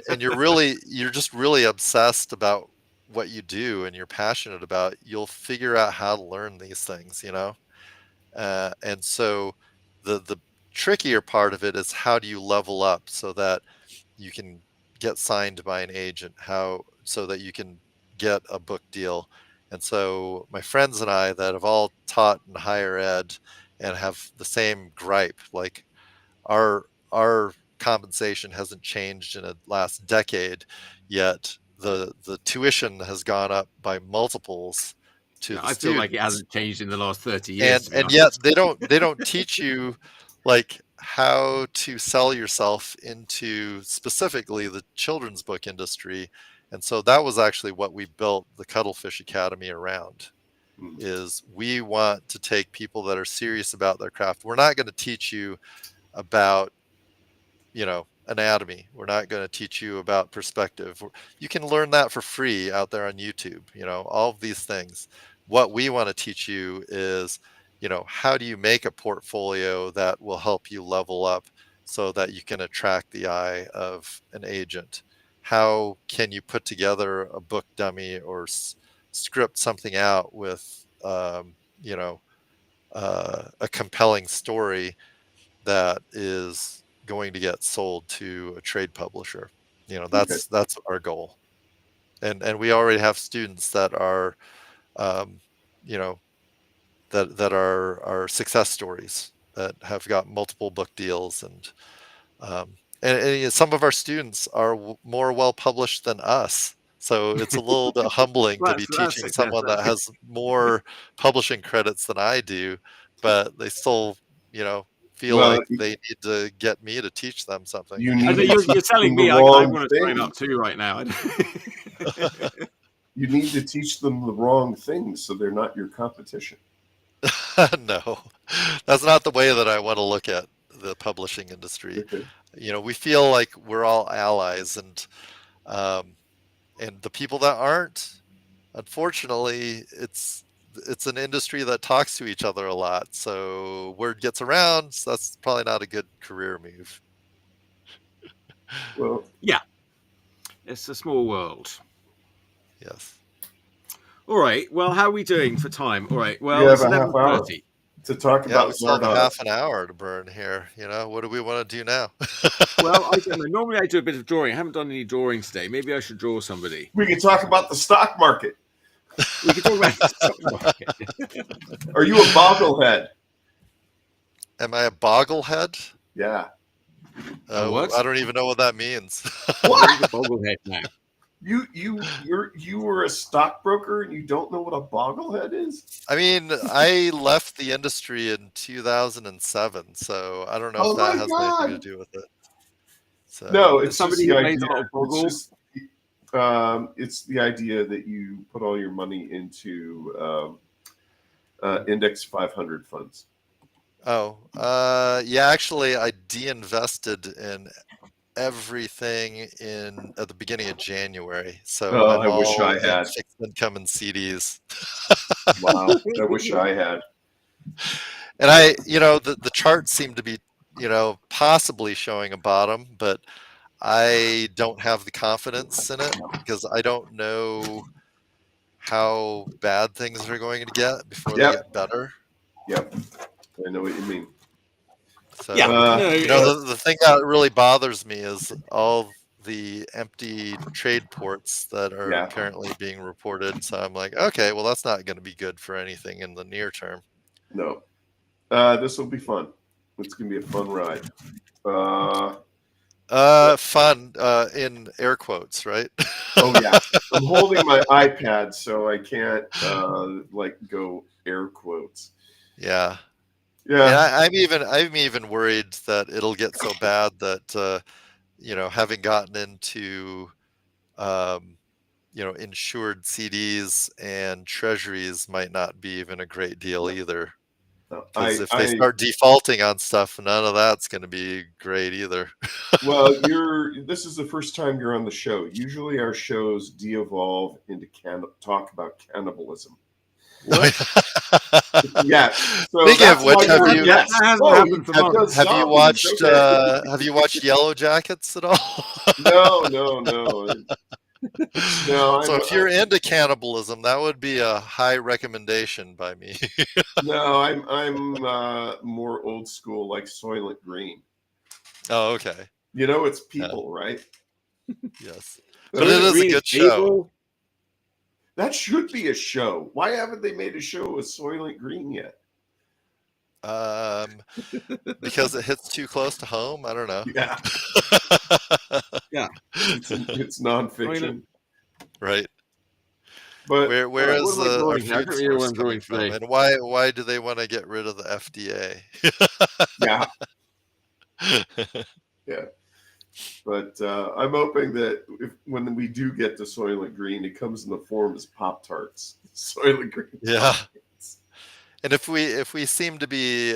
and you're just really obsessed about what you do and you're passionate about, you'll figure out how to learn these things, and so the trickier part of it is how do you level up so that you can get signed by an agent, how so that you can get a book deal. And so my friends and I that have all taught in higher ed and have the same gripe, like our compensation hasn't changed in the last decade, yet the tuition has gone up by multiples to Yeah, the I feel like it students, hasn't changed in the last 30 years, and to be and yet honest. they don't teach you like how to sell yourself into specifically the children's book industry. And so that was actually what we built the Cuttlefish Academy around, Mm. is we want to take people that are serious about their craft. We're not going to teach you about anatomy. We're not going to teach you about perspective. You can learn that for free out there on YouTube, all of these things. What we want to teach you is, how do you make a portfolio that will help you level up so that you can attract the eye of an agent? How can you put together a book dummy or script something out with, a compelling story that is going to get sold to a trade publisher? Okay. That's our goal. And we already have students that are, um, you know, that are success stories that have got multiple book deals, and some of our students are more well published than us. So it's a little bit humbling to be That's teaching success. someone That's that good. has more publishing credits than I do, but they still, feel Well, like they need to get me to teach them something. you I need know to you're teach telling them the me I wrong want to sign up things. too right now. You need to teach them the wrong things so they're not your competition. No, that's not the way that I want to look at the publishing industry. Okay. We feel like we're all allies, um, and the people that aren't, unfortunately, it's an industry that talks to each other a lot. So word gets around. So that's probably not a good career move. Well, Yeah, it's a small world. Yes. All right. Well, how are we doing for time? All right. we Well, have it's a half hour 11:30. to talk Yeah, we about still have a Zardoz. half an hour to burn here. What do we want to do now? Well, I don't know. Normally, I do a bit of drawing. I haven't done any drawing today. Maybe I should draw somebody. We can talk about the stock market. We could talk about the stock market. Are you a bogglehead? Am I a bogglehead? Yeah. What? I don't even know what that means. What is a bogglehead now? You were a stockbroker and you don't know what a bogglehead is? I mean, I left the industry in 2007, so I don't know if Oh that my has anything to God. do with it. So No, As it's just somebody the who plays idea. a lot of It's Boggle, just it's the idea that you put all your money into index 500 funds. yeah, actually, I de-invested in everything at the beginning of January. So Oh, I'm I wish all I in had. fixed income and CDs. Wow, I wish I had. And the charts seem to be, possibly showing a bottom, but I don't have the confidence in it because I don't know how bad things are going to get before they Yep, get better. yep. I know what you mean. yeah, So, no, the thing that really bothers me is all the empty trade ports that are Yeah. apparently being reported. So I'm like, okay, well, that's not going to be good for anything in the near term. No. This will be fun. It's gonna be a fun ride. Fun, in air quotes, right? Oh yeah. I'm holding my iPad, so I can't go air quotes. Yeah. And Yeah. I'm even worried that it'll get so bad that, having gotten into, um, insured CDs and treasuries might not be even a great deal either. No, Because if they start defaulting on stuff, none of that's going to be great either. well, this is the first time you're on the show. Usually our shows de-evolve into talk about cannibalism. what? Yeah. So Speaking of that's why which, you're a That guest. hasn't Oh, happened for he months. does zombies. Okay. have you watched Yellow Jackets at all? No, no, no. No, So if you're into cannibalism, that would be a high recommendation by me. I'm more old school, like Soylent Green. Oh, okay. You know, it's Yeah. people, right? Yes. So But it is a Green good show. April. that should be a show. Why haven't they made a show with Soylent Green yet? Because it hits too close to home. I don't know. Yeah, Yeah. it's nonfiction. Right. But Where All right, what is am I our drawing here? I food can't remember what source I'm coming drawing from, today. and why do they want to get rid of the FDA? yeah, yeah. But I'm hoping that when we do get to Soylent Green, it comes in the form as Pop-Tarts. Soylent Green. Yeah. And if we seem to be,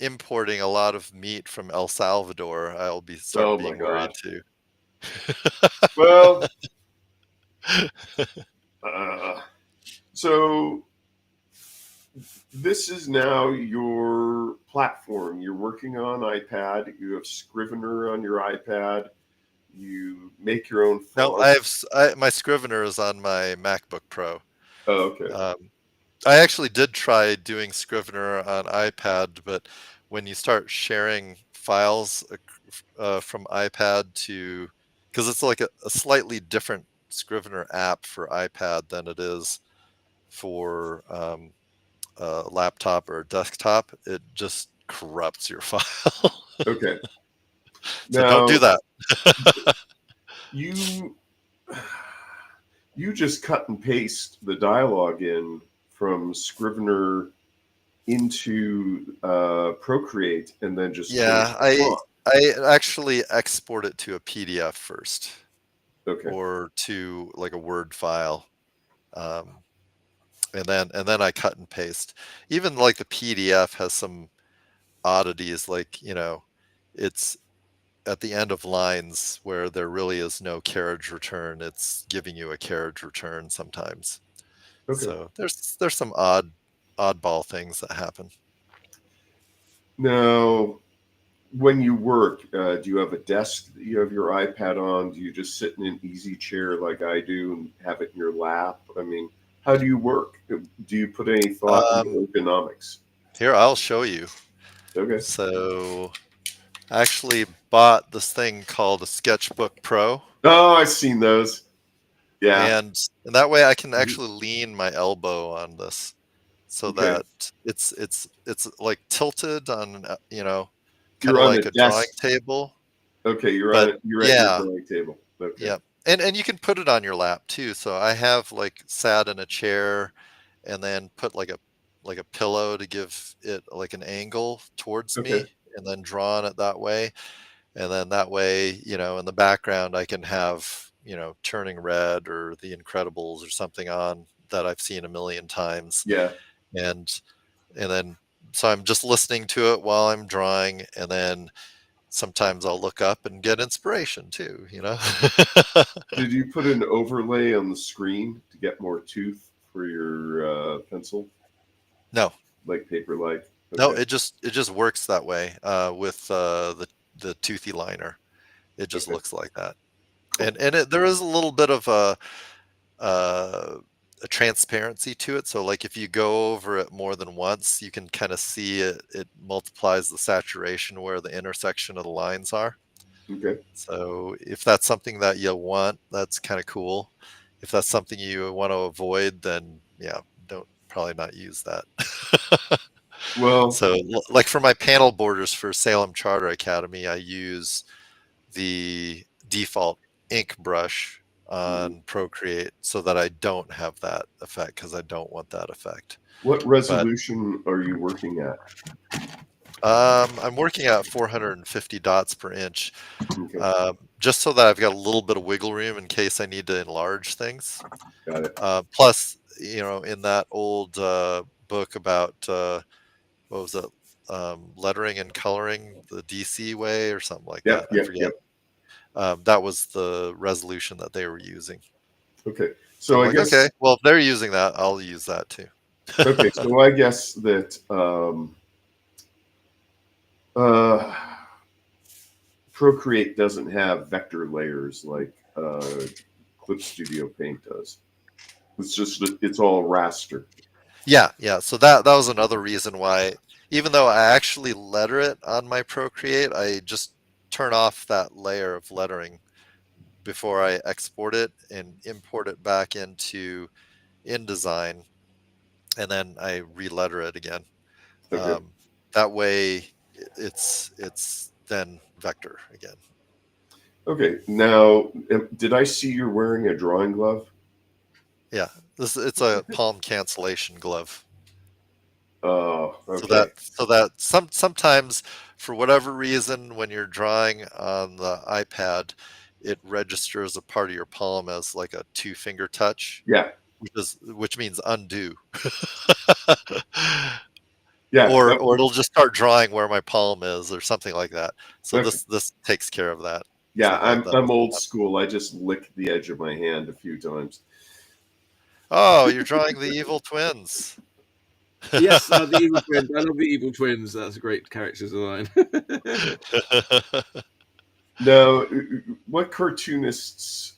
importing a lot of meat from El Salvador, I'll start Oh my being worried God. too. Well, so this is now your platform. You're working on iPad. You have Scrivener on your iPad. You make your own No, fonts. my Scrivener is on my MacBook Pro. Oh, okay. I actually did try doing Scrivener on iPad, but when you start sharing files from iPad to, because it's like a slightly different Scrivener app for iPad than it is for a laptop or a desktop, it just corrupts your file. Okay. So don't do Now that. you just cut and paste the dialogue in from Scrivener into Procreate, and then just Yeah, change the font. I actually export it to a PDF first, Okay. or to like a Word file, and then I cut and paste. Even like the PDF has some oddities, like it's at the end of lines where there really is no carriage return. It's giving you a carriage return sometimes. Okay. So there's some oddball things that happen. Now, when you work, do you have a desk that you have your iPad on? Do you just sit in an easy chair like I do and have it in your lap? I mean, how do you work? Do you put any thought into ergonomics? Here, I'll show you. Okay. So I actually bought this thing called a Sketchbook Pro. Oh, I've seen those. Yeah. And that way I can actually lean my elbow on this. so Okay. that it's like tilted on kind You're of on like a a drawing desk. table. Okay, But you're at your yeah, drawing table. Okay. yeah, and you can put it on your lap too. So I have like sat in a chair and then put like a pillow to give it like an angle towards Okay. me, and then drawn it that way. And then that way, in the background, I can have, Turning Red or The Incredibles or something on that I've seen a million times. Yeah. And and then so I'm just listening to it while I'm drawing, and then sometimes I'll look up and get inspiration too. Did you put an overlay on the screen to get more tooth for your pencil, No, like paper-like? no, Okay. it just works that way with the toothy liner. It just Okay. looks like that. Cool. And there is a little bit of uh, a transparency to it. So like if you go over it more than once, you can kind of see it multiplies the saturation where the intersection of the lines are. Okay. So if that's something that you want, that's kind of cool. If that's something you want to avoid, then yeah, don't probably not use that. Well, So like for my panel borders for Salem Charter Academy, I use the default ink brush mhm. on Procreate so that I don't have that effect, because I don't want that effect. What But resolution are you working at? I'm working at 450 dots per inch, Okay. just so that I've got a little bit of wiggle room in case I need to enlarge things. Got it. Plus, in that old book about what was it, lettering and coloring the DC way or something like that. Yep. I Yep. forget. Yep. That was the resolution that they were using. Okay. So So I'm I like, guess okay, well, if they're using that, I'll use that too. okay. So I guess that uh, Procreate doesn't have vector layers like Clip Studio Paint does. It's all raster. Yeah, yeah. So that was another reason why, even though I actually letter it on my Procreate, I just turn off that layer of lettering before I export it and import it back into InDesign, and then I re-letter it again. Okay. That way, it's then vector again. Okay. Now, did I see you're wearing a drawing glove? Yeah, it's a palm cancellation glove. Oh, So okay. that sometimes, for whatever reason, when you're drawing on the iPad, it registers a part of your palm as like a two-finger touch, Yeah. which means undo. Yeah. Or it'll just start drawing where my palm is or something like that. So Okay. this takes care of that. Yeah. So that I'm that I'm doesn't old happen. school. I just licked the edge of my hand a few times. Oh, you're drawing the evil twins. Yes, the evil twins. I love the evil twins. That's a great character design. Now, what cartoonists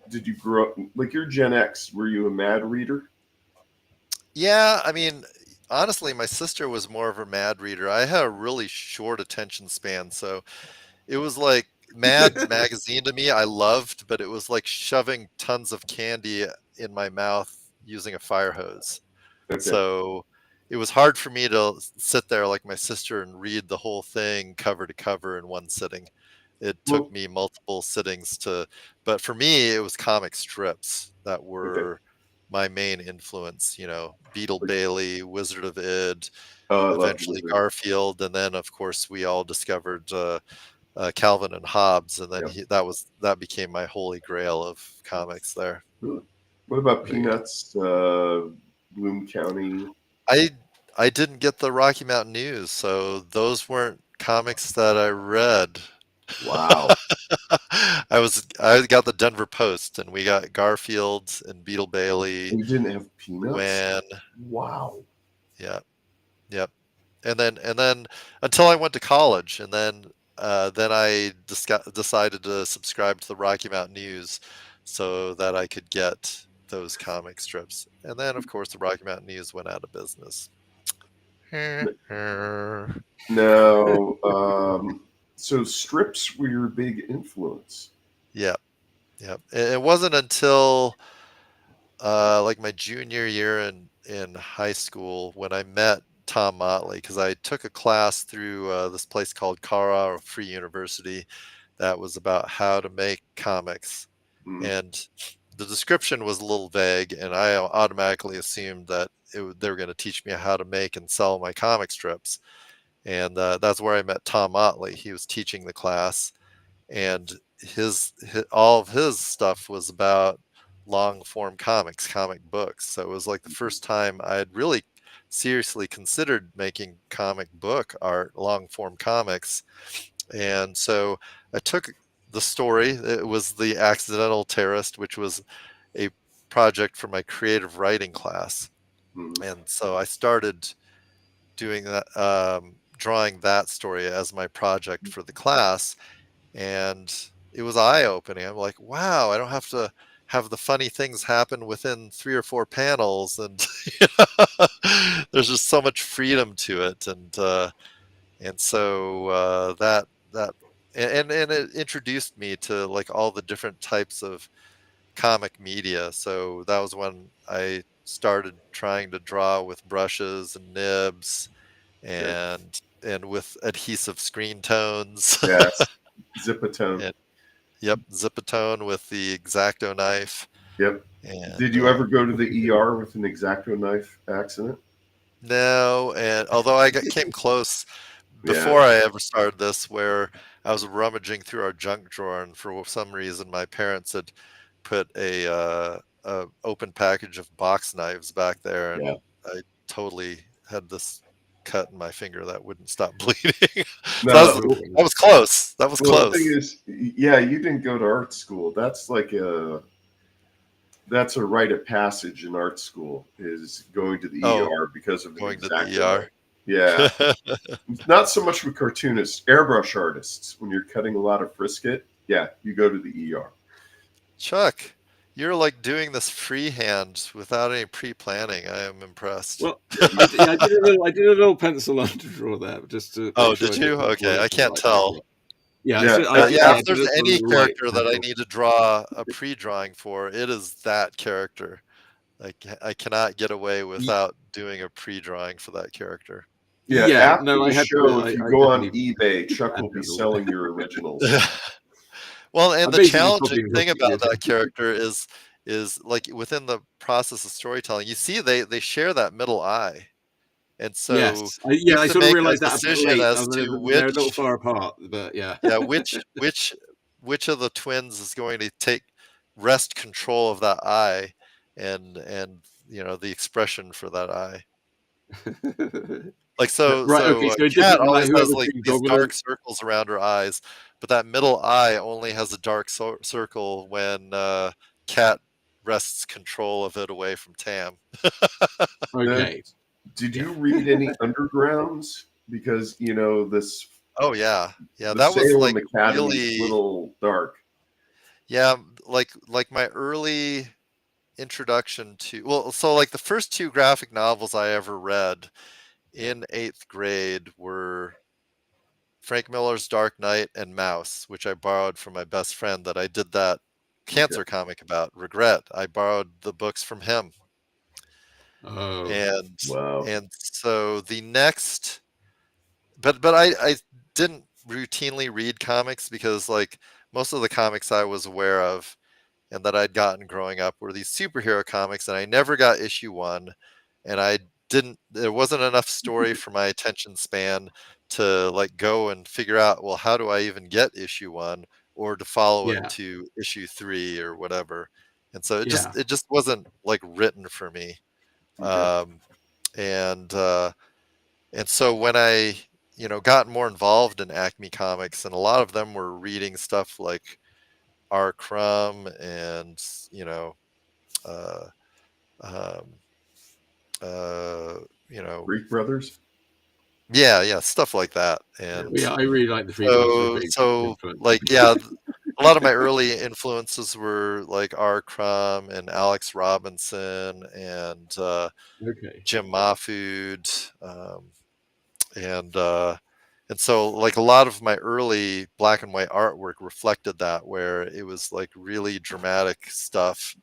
did you grow up? Like you're Gen X. Were you a Mad reader? Yeah, I mean, honestly, my sister was more of a Mad reader. I had a really short attention span, so it was like Mad magazine to me. I loved, but it was like shoving tons of candy in my mouth using a fire hose. Okay. So it was hard for me to sit there like my sister and read the whole thing cover to cover in one sitting. It took Well, me multiple sittings but for me, it was comic strips that okay. were my main influence, Beetle Like, Bailey, Wizard of Id, oh, I love eventually Wizard. Garfield, and then of course we all discovered Calvin and Hobbes, and then Yeah. that became my holy grail of comics there. Really? What about But yeah. Peanuts? Bloom County. I I didn't get the Rocky Mountain News, so those weren't comics that I read. Wow. I got the Denver Post, and we got Garfield and Beetle Bailey, You didn't have Peanuts? Gwen. Wow. Yeah, yep. And then until I went to college, and then I decided to subscribe to the Rocky Mountain News so that I could get those comic strips. And then, of course, the Rocky Mountain News went out of business. Now, so strips were your big influence. Yep, yep. It wasn't until like my junior year in high school when I met Tom Motley, because I took a class through this place called Colorado Free University that was about how to make comics. And the description was a little vague, and I automatically assumed that they were going to teach me how to make and sell my comic strips. And that's where I met Tom Motley. He was teaching the class, and all of his stuff was about long form comics, comic books. So it was like the first time I had really seriously considered making comic book art, long form comics. And so I took the story. It was The Accidental Terrorist, which was a project for my creative writing class. And so I started doing that, drawing that story as my project for the class. And it was eye-opening. I'm like, wow, I don't have to have the funny things happen within 3 or 4 panels, and there's just so much freedom to it. And so that and it introduced me to like all the different types of comic media. So that was when I started trying to draw with brushes and nibs and with adhesive screen tones. Yes. Zipatone. Yep, Zipatone with the X-Acto knife. Yep. And, did you ever go to the ER with an X-Acto knife accident? No, and although I came close before I ever started this, where I was rummaging through our junk drawer, and for some reason my parents had put a open package of box knives back there, and I totally had this cut in my finger that wouldn't stop bleeding. No, that was close. That was close. The thing is, yeah, you didn't go to art school. That's like that's a rite of passage in art school, is going to the ER because of going to the ER. Yeah. Not so much with cartoonists, airbrush artists. When you're cutting a lot of frisket, yeah, you go to the ER. Chuck, you're like doing this freehand without any pre-planning. I am impressed. Well, I did a little pencil on to draw that, just to. Did you? Okay, I can't tell. Yeah, if there's any character that I need to draw a pre-drawing for, it is that character. I cannot get away without doing a pre-drawing for that character. Yeah, after the show, if you go on eBay, Chuck will be selling your originals. Well, and the challenging thing about that character is like within the process of storytelling, you see they share that middle eye. And so I sort of realized that decision as to which, they're a little far apart, but which of the twins is going to wrest control of that eye and the expression for that eye. Like so Cat always has like these dark circles around her eyes, but that middle eye only has a dark circle when Cat wrests control of it away from Tam. Okay. Did you read any Undergrounds? Because this. Oh yeah, that was like really a little dark. Yeah, like my early introduction to so like the first 2 graphic novels I ever read in 8th grade were Frank Miller's Dark Knight and Mouse, which I borrowed from my best friend that I did that cancer comic about. Regret. I borrowed the books from him. Oh, and so the next, but I didn't routinely read comics because like most of the comics I was aware of and that I'd gotten growing up were these superhero comics, and I never got issue 1, and there wasn't enough story for my attention span to like go and figure out, well, how do I even get issue 1 or to follow it to issue 3 or whatever. And so it just wasn't like written for me. And so when I got more involved in Acme Comics, and a lot of them were reading stuff like R. Crumb and Freak Brothers. Yeah, stuff like that. And I really like the Freak Brothers. So like a lot of my early influences were like R. Crumb and Alex Robinson and Jim Mahfood, and so like a lot of my early black and white artwork reflected that, where it was like really dramatic stuff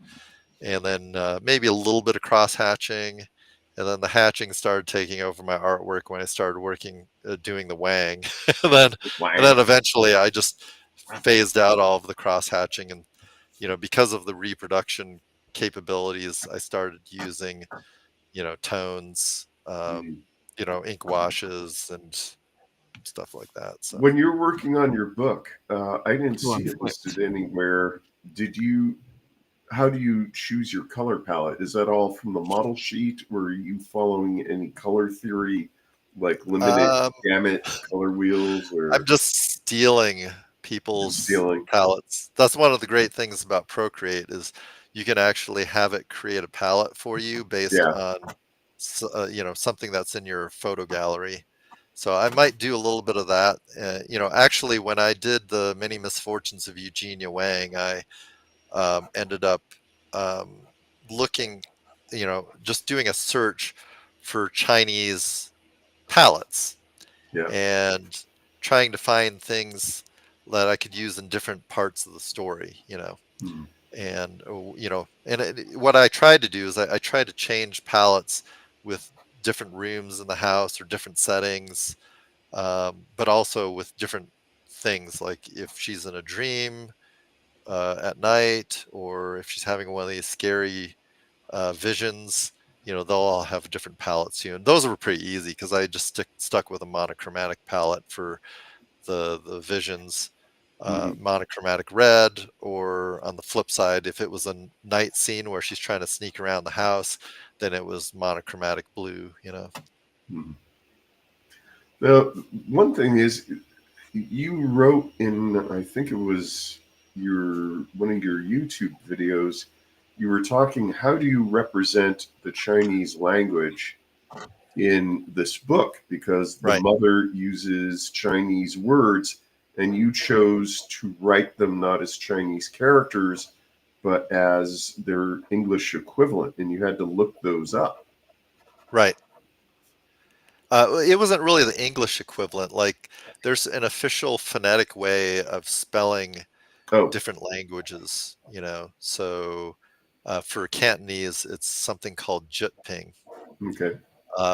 and then maybe a little bit of cross hatching, and then the hatching started taking over my artwork when I started working doing the Wang, and then eventually I just phased out all of the cross hatching, and because of the reproduction capabilities, I started using tones, ink washes and stuff like that. So when you're working on your book, I didn't see it listed anywhere. How do you choose your color palette? Is that all from the model sheet, or are you following any color theory, like limited gamut color wheels? Or I'm just stealing people's palettes. That's one of the great things about Procreate is you can actually have it create a palette for you based on something that's in your photo gallery. So I might do a little bit of that. Actually, when I did the Many Misfortunes of Eugenia Wang, I ended up looking, just doing a search for Chinese palettes and trying to find things that I could use in different parts of the story, and what I tried to do is I tried to change palettes with different rooms in the house or different settings, but also with different things, like if she's in a dream at night, or if she's having one of these scary visions, they'll all have different palettes. And those were pretty easy because I just stuck with a monochromatic palette for the visions, monochromatic red, or on the flip side, if it was a night scene where she's trying to sneak around the house, then it was monochromatic blue. Now, one thing is, you wrote in, I think it was one of your YouTube videos, you were talking, how do you represent the Chinese language in this book? Because the mother uses Chinese words, and you chose to write them not as Chinese characters, but as their English equivalent, and you had to look those up. Right. It wasn't really the English equivalent. Like, there's an official phonetic way of spelling different languages, So for Cantonese, it's something called Jutping. Okay.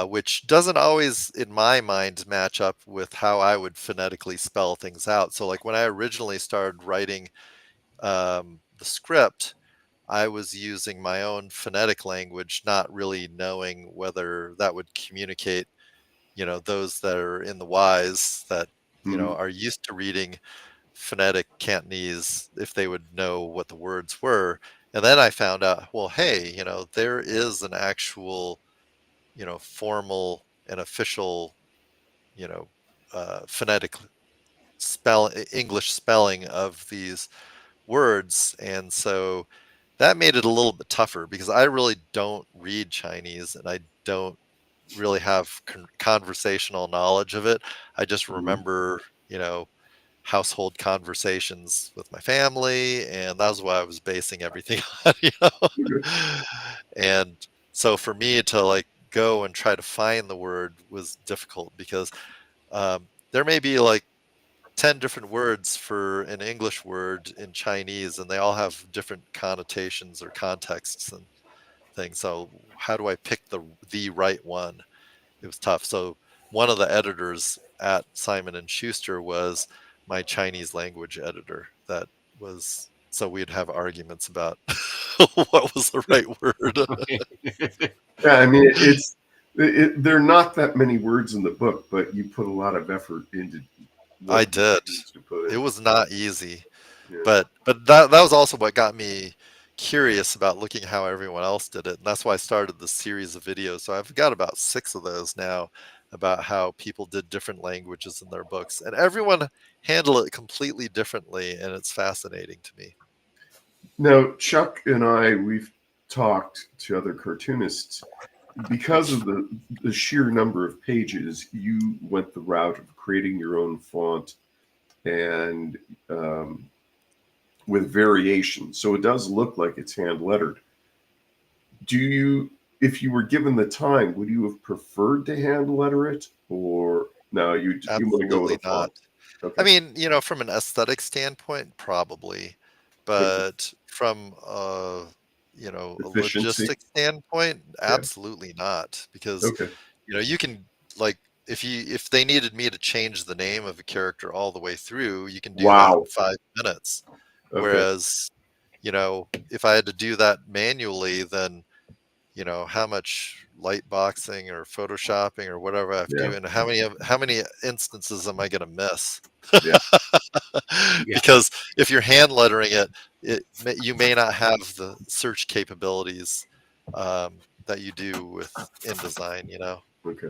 Which doesn't always, in my mind, match up with how I would phonetically spell things out. So, like, when I originally started writing the script, I was using my own phonetic language, not really knowing whether that would communicate, those that are in the wise that, are used to reading phonetic Cantonese, if they would know what the words were. And then I found out, well, hey, there is an actual, formal and official, phonetic English spelling of these words. And so that made it a little bit tougher because I really don't read Chinese, and I don't really have conversational knowledge of it. I just remember, household conversations with my family, and that was what I was basing everything on. And so for me to, like, go and try to find the word was difficult because there may be like 10 different words for an English word in Chinese, and they all have different connotations or contexts and things. So how do I pick the right one? It was tough. So one of the editors at Simon and Schuster was my Chinese language editor. So we'd have arguments about what was the right word. Yeah, I mean, there are not that many words in the book, but you put a lot of effort into. I did. It was not easy, but that was also what got me curious about looking how everyone else did it, and that's why I started this series of videos. So I've got about 6 of those now about how people did different languages in their books, and everyone handled it completely differently, and it's fascinating to me. Now, Chuck and we've talked to other cartoonists. Because of the sheer number of pages, you went the route of creating your own font and with variations. So it does look like it's hand lettered. If you were given the time, would you have preferred to hand letter it, or no? You want to go with a font? Okay. I mean, from an aesthetic standpoint, probably, but from a Efficiency. logistic standpoint, Yeah. absolutely not, because Okay. you can, like, if they needed me to change the name of a character all the way through, you can do that in Wow. 5 minutes. Okay. Whereas, if I had to do that manually, then how much light boxing or photoshopping or whatever I have to Yeah. do, and how many instances am I going to miss? Yeah. Yeah. Because if you're hand lettering you may not have the search capabilities that you do with InDesign, Okay.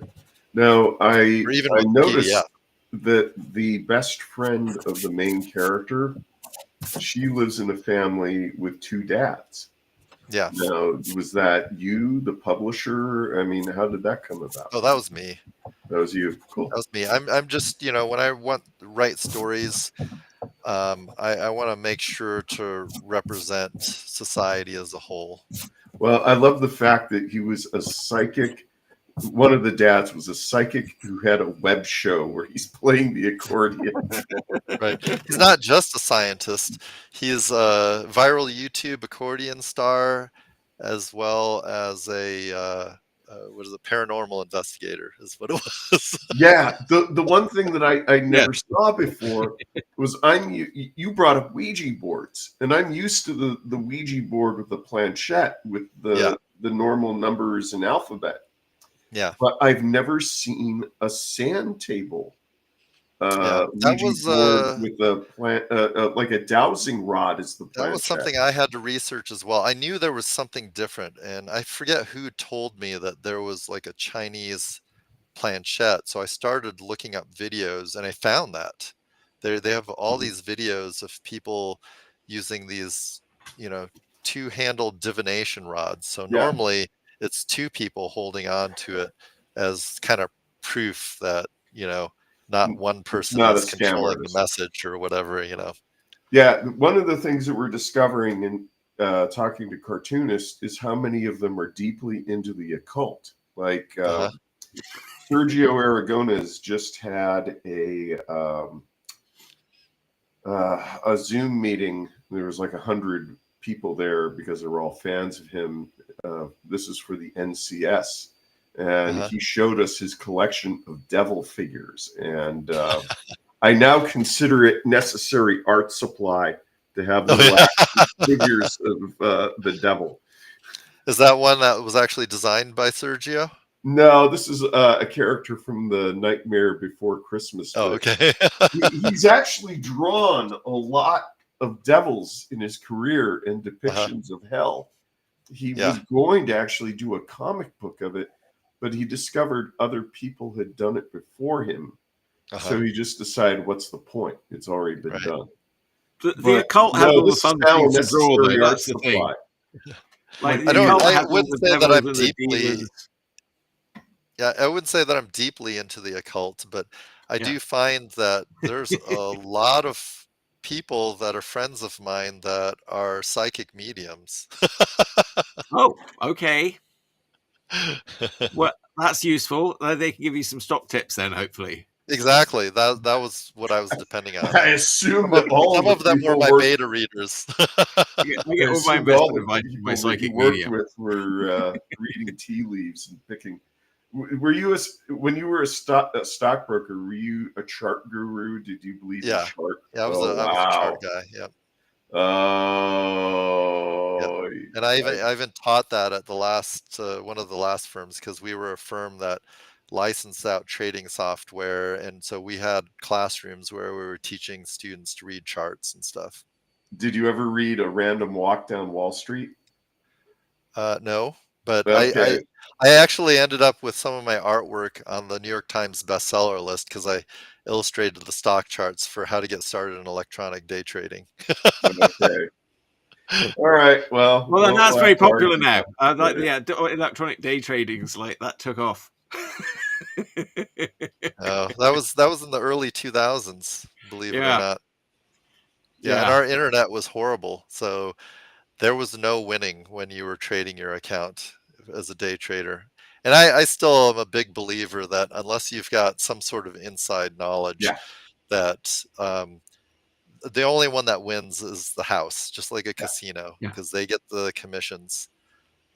Now, or even I with PDF. noticed that the best friend of the main character, she lives in a family with 2 dads. Yeah. Now, was that you, the publisher? I mean, how did that come about? Oh, that was me. That was you. Cool. That was me. I'm just, when I want to write stories, I want to make sure to represent society as a whole. Well, I love the fact that he was a psychic. One of the dads was a psychic who had a web show where he's playing the accordion. Right. He's not just a scientist. He's a viral YouTube accordion star, as well as a paranormal investigator is what it was. Yeah, the one thing that I never Yes. saw before was you brought up Ouija boards, and I'm used to the Ouija board with the planchette with the normal numbers and alphabet. Yeah. But I've never seen a sand table That Ouija was board with a like a dowsing rod is the that was planchette. something I had to research as well. I knew there was something different, and I forget who told me that there was like a Chinese planchette. So I started looking up videos, and I found that they have all these videos of people using these, 2-handled divination rods. So Yeah. normally it's 2 people holding on to it as kind of proof that, not one person Not a is scam controlling the artist. message or whatever, Yeah, one of the things that we're discovering in talking to cartoonists is how many of them are deeply into the occult. Like Sergio Aragones just had a Zoom meeting. There was like 100 people there because they were all fans of him. This is for the NCS, and he showed us his collection of devil figures. And I now consider it necessary art supply to have the last figures of the devil. Is that one that was actually designed by Sergio? No, this is a character from the Nightmare Before Christmas. Oh, okay. He's actually drawn a lot of devils in his career and depictions of hell. He was going to actually do a comic book of it, but he discovered other people had done it before him. So he just decided, what's the point? It's already been done. The occult has all the fun things to draw, though. That's the thing. Like, I wouldn't say that I'm deeply. Yeah, I wouldn't say that I'm deeply into the occult, but I do find that there's a lot of people that are friends of mine that are psychic mediums. Oh, okay. Well, that's useful. They can give you some stock tips then, hopefully. Exactly. That was what I was depending on. I assume that some of them were my beta readers. I get all my investment advice from my psychic medium. With were reading tea leaves and picking. Were you when you were a stockbroker? Were you a chart guru? Did you believe in chart? Yeah, I was a chart guy. Yeah. Oh. Yeah. And I even taught that at the last one of the last firms, because we were a firm that licensed out trading software, and so we had classrooms where we were teaching students to read charts and stuff. Did you ever read A Random Walk Down Wall Street? No, but I actually ended up with some of my artwork on the New York Times bestseller list because I illustrated the stock charts for how to get started in electronic day trading. Okay. All right. Well, then that's very popular now. Electronic day trading's like that took off. Oh, that was in the early 2000s, believe it or not. Yeah, and our internet was horrible, so there was no winning when you were trading your account as a day trader. And I still am a big believer that unless you've got some sort of inside knowledge, that the only one that wins is the house, just like a casino, Yeah. because they get the commissions.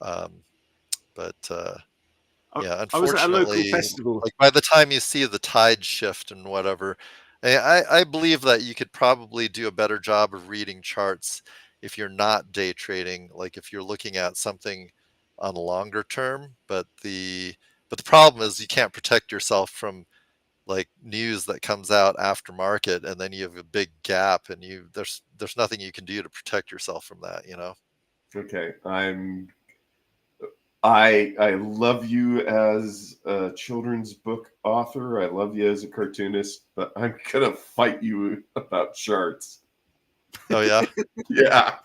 But yeah, I was at a local unfortunately, festival. like by the time you see the tide shift and whatever, I believe that you could probably do a better job of reading charts if you're not day trading, like if you're looking at something on a longer term. But the problem is you can't protect yourself from like news that comes out after market, and then you have a big gap, and there's nothing you can do to protect yourself from that, you know. Okay, I love you as a children's book author. I love you as a cartoonist, but I'm gonna fight you about charts. Oh yeah. Yeah,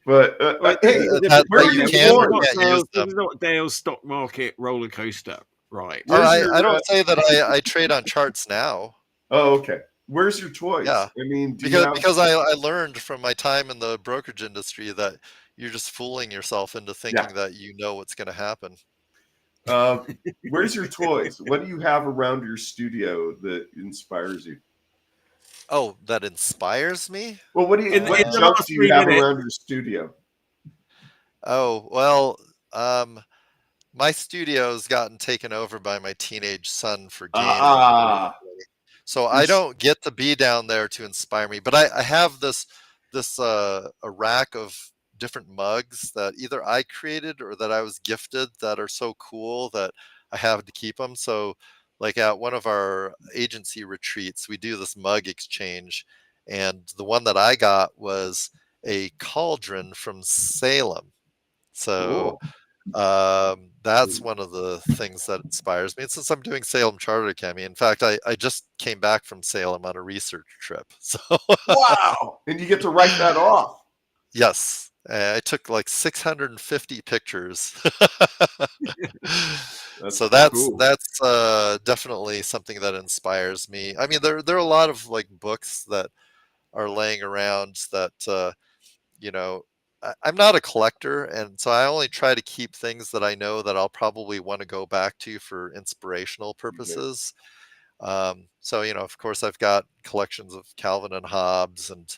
but hey, where are You your can or toys? can't use This them. is not Dale's stock market roller coaster, right? Oh, Where's your? I don't say that I trade on charts now. Oh, okay. Where's your toys? Yeah, I mean, do you have? because I learned from my time in the brokerage industry that you're just fooling yourself into Yeah. thinking that you know what's going to happen. Where's your toys? What do you have around your studio that inspires you? Oh, that inspires me? Well, what In what the junk last do you 3 have minutes, around your studio? Oh, well, my studio's gotten taken over by my teenage son for gaming. Ah, So I there's don't get to be down there to inspire me, but I have this a rack of different mugs that either I created or that I was gifted that are so cool that I have to keep them. So like at one of our agency retreats, we do this mug exchange, and the one that I got was a cauldron from Salem. So cool. that's one of the things that inspires me. And since I'm doing Salem Chartered Academy, in fact, I just came back from Salem on a research trip. So Wow, and you get to write that off. yes, I took like 650 pictures. That's So cool. that's definitely something that inspires me. I mean, there are a lot of like books that are laying around that you know, I'm not a collector, and so I only try to keep things that I know that I'll probably want to go back to for inspirational Okay. purposes. So, you know, of course, I've got collections of Calvin and Hobbes, and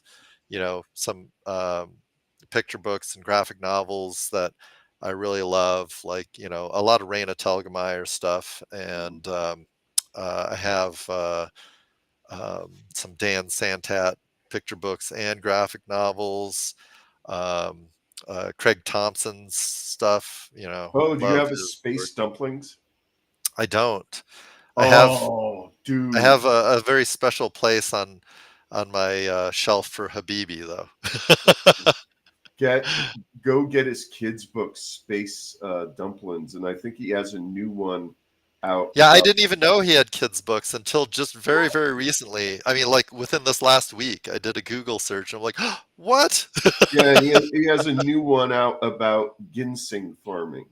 you know, some picture books and graphic novels that I really love, like you know, a lot of Raina Telgemeier stuff, and I have some Dan Santat picture books and graphic novels. um, Craig Thompson's stuff. You know, Oh, do you love have a his work. space dumplings? I don't. I have Oh, I dude. have a very special place on my shelf for Habibi though. Get Go get his kids' book, Space Dumplings, and I think he has a new one out Yeah, I about. didn't even know he had kids books until just very, very recently. I mean, like within this last week, I did a Google search. And I'm like, what? Yeah, he has a new one out about ginseng farming.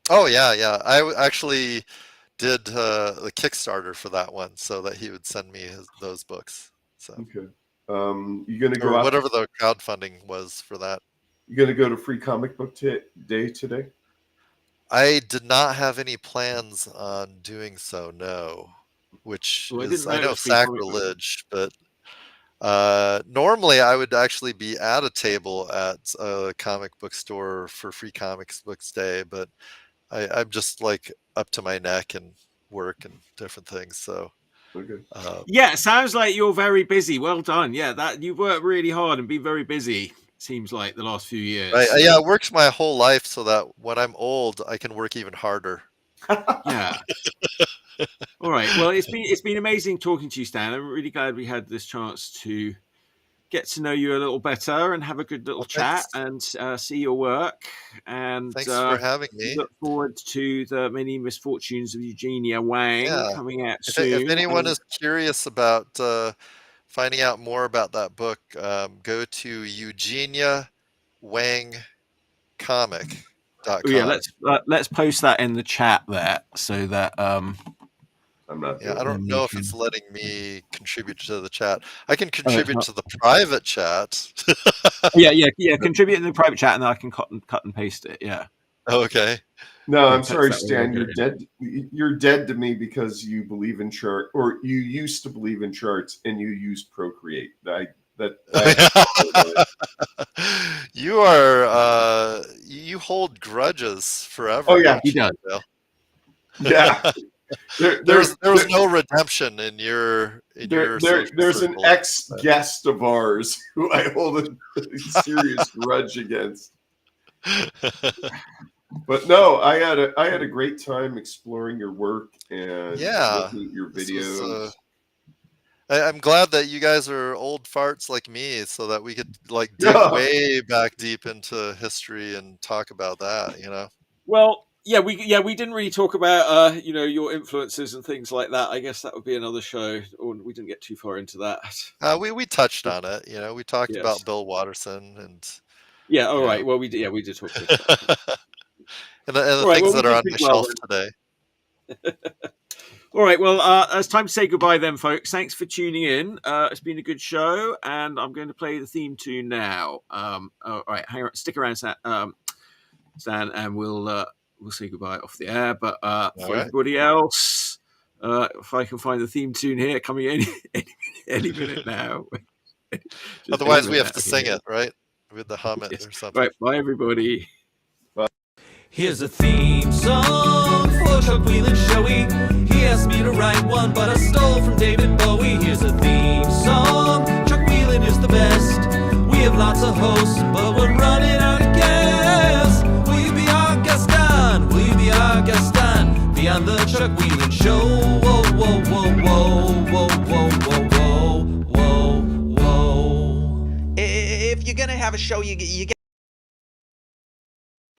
Oh yeah, yeah. Actually did the Kickstarter for that one so that he would send me those books. So, Okay. You gonna go or out? whatever the crowdfunding was for that. You gonna go to Free Comic Book Day today? I did not have any plans on doing so, no. Which well, I is, didn't I know it know, was free comic book. sacrilege, but normally I would actually be at a table at a comic book store for Free Comics Books Day, but I'm just like up to my neck in work and different things. So, Okay. Yeah, it sounds like you're very busy. Well done. Yeah, that you've worked really hard and been very busy. Seems like the last few right, years. yeah, it works my whole life so that when I'm old, I can work even harder. Yeah. All right. Well, it's been amazing talking to you, Stan. I'm really glad we had this chance to get to know you a little better and have a good little Well, chat and see your work. And thanks for having me. look forward to the many misfortunes of Eugenia Wang Yeah. coming out If soon. anyone is curious about finding out more about that book, go to Oh yeah, eugeniawangcomic.com. let's post that in the chat there so that I'm not Yeah, doing I it. don't then we know if can. it's letting me contribute to the chat. I can Oh, it's contribute not. to the private chat. Yeah. Contribute in the private chat, and then I can cut and paste it. Yeah. Okay. No, Yeah, I'm text sorry, that when I Stan. get You're it. dead. You're dead to me because you believe in chart, or you used to believe in charts, and you use Procreate. You are you hold grudges forever. Oh yeah, He does. yeah. There was no redemption in your there's an circle. ex-guest of ours who I hold a serious grudge against. But no, I had a great time exploring your work and looking at your videos. I'm glad that you guys are old farts like me, so that we could like dig way back deep into history and talk about that. You know. Well, we didn't really talk about your influences and things like that. I guess that would be another show, or we didn't get too far into that. We touched on it. You know, we talked about Bill Watterson and. Yeah. All right. Well, we did talk about that. and the things that are on my shelf today. All right, well, it's time to say goodbye then, folks. Thanks for tuning in. It's been a good show, and I'm going to play the theme tune now. All right, hang on, stick around, Stan, and we'll say goodbye off the air. But for everybody else, if I can find the theme tune here, coming any minute now. Otherwise, we have to sing it, right? With the hum it or something. Right, bye, everybody. Bye. Here's a theme song for Chuck Wheelan Showy. He asked me to write one, but I stole from David Bowie. Here's a theme song. Chuck Wheelan is the best. We have lots of hosts, but we're running out of gas. Will you be our guest on? Will you be our guest on? Be on the Chuck Wheelan Show. Whoa, whoa, whoa, whoa, whoa, whoa, whoa, whoa, whoa, whoa. If you're gonna have a show, you get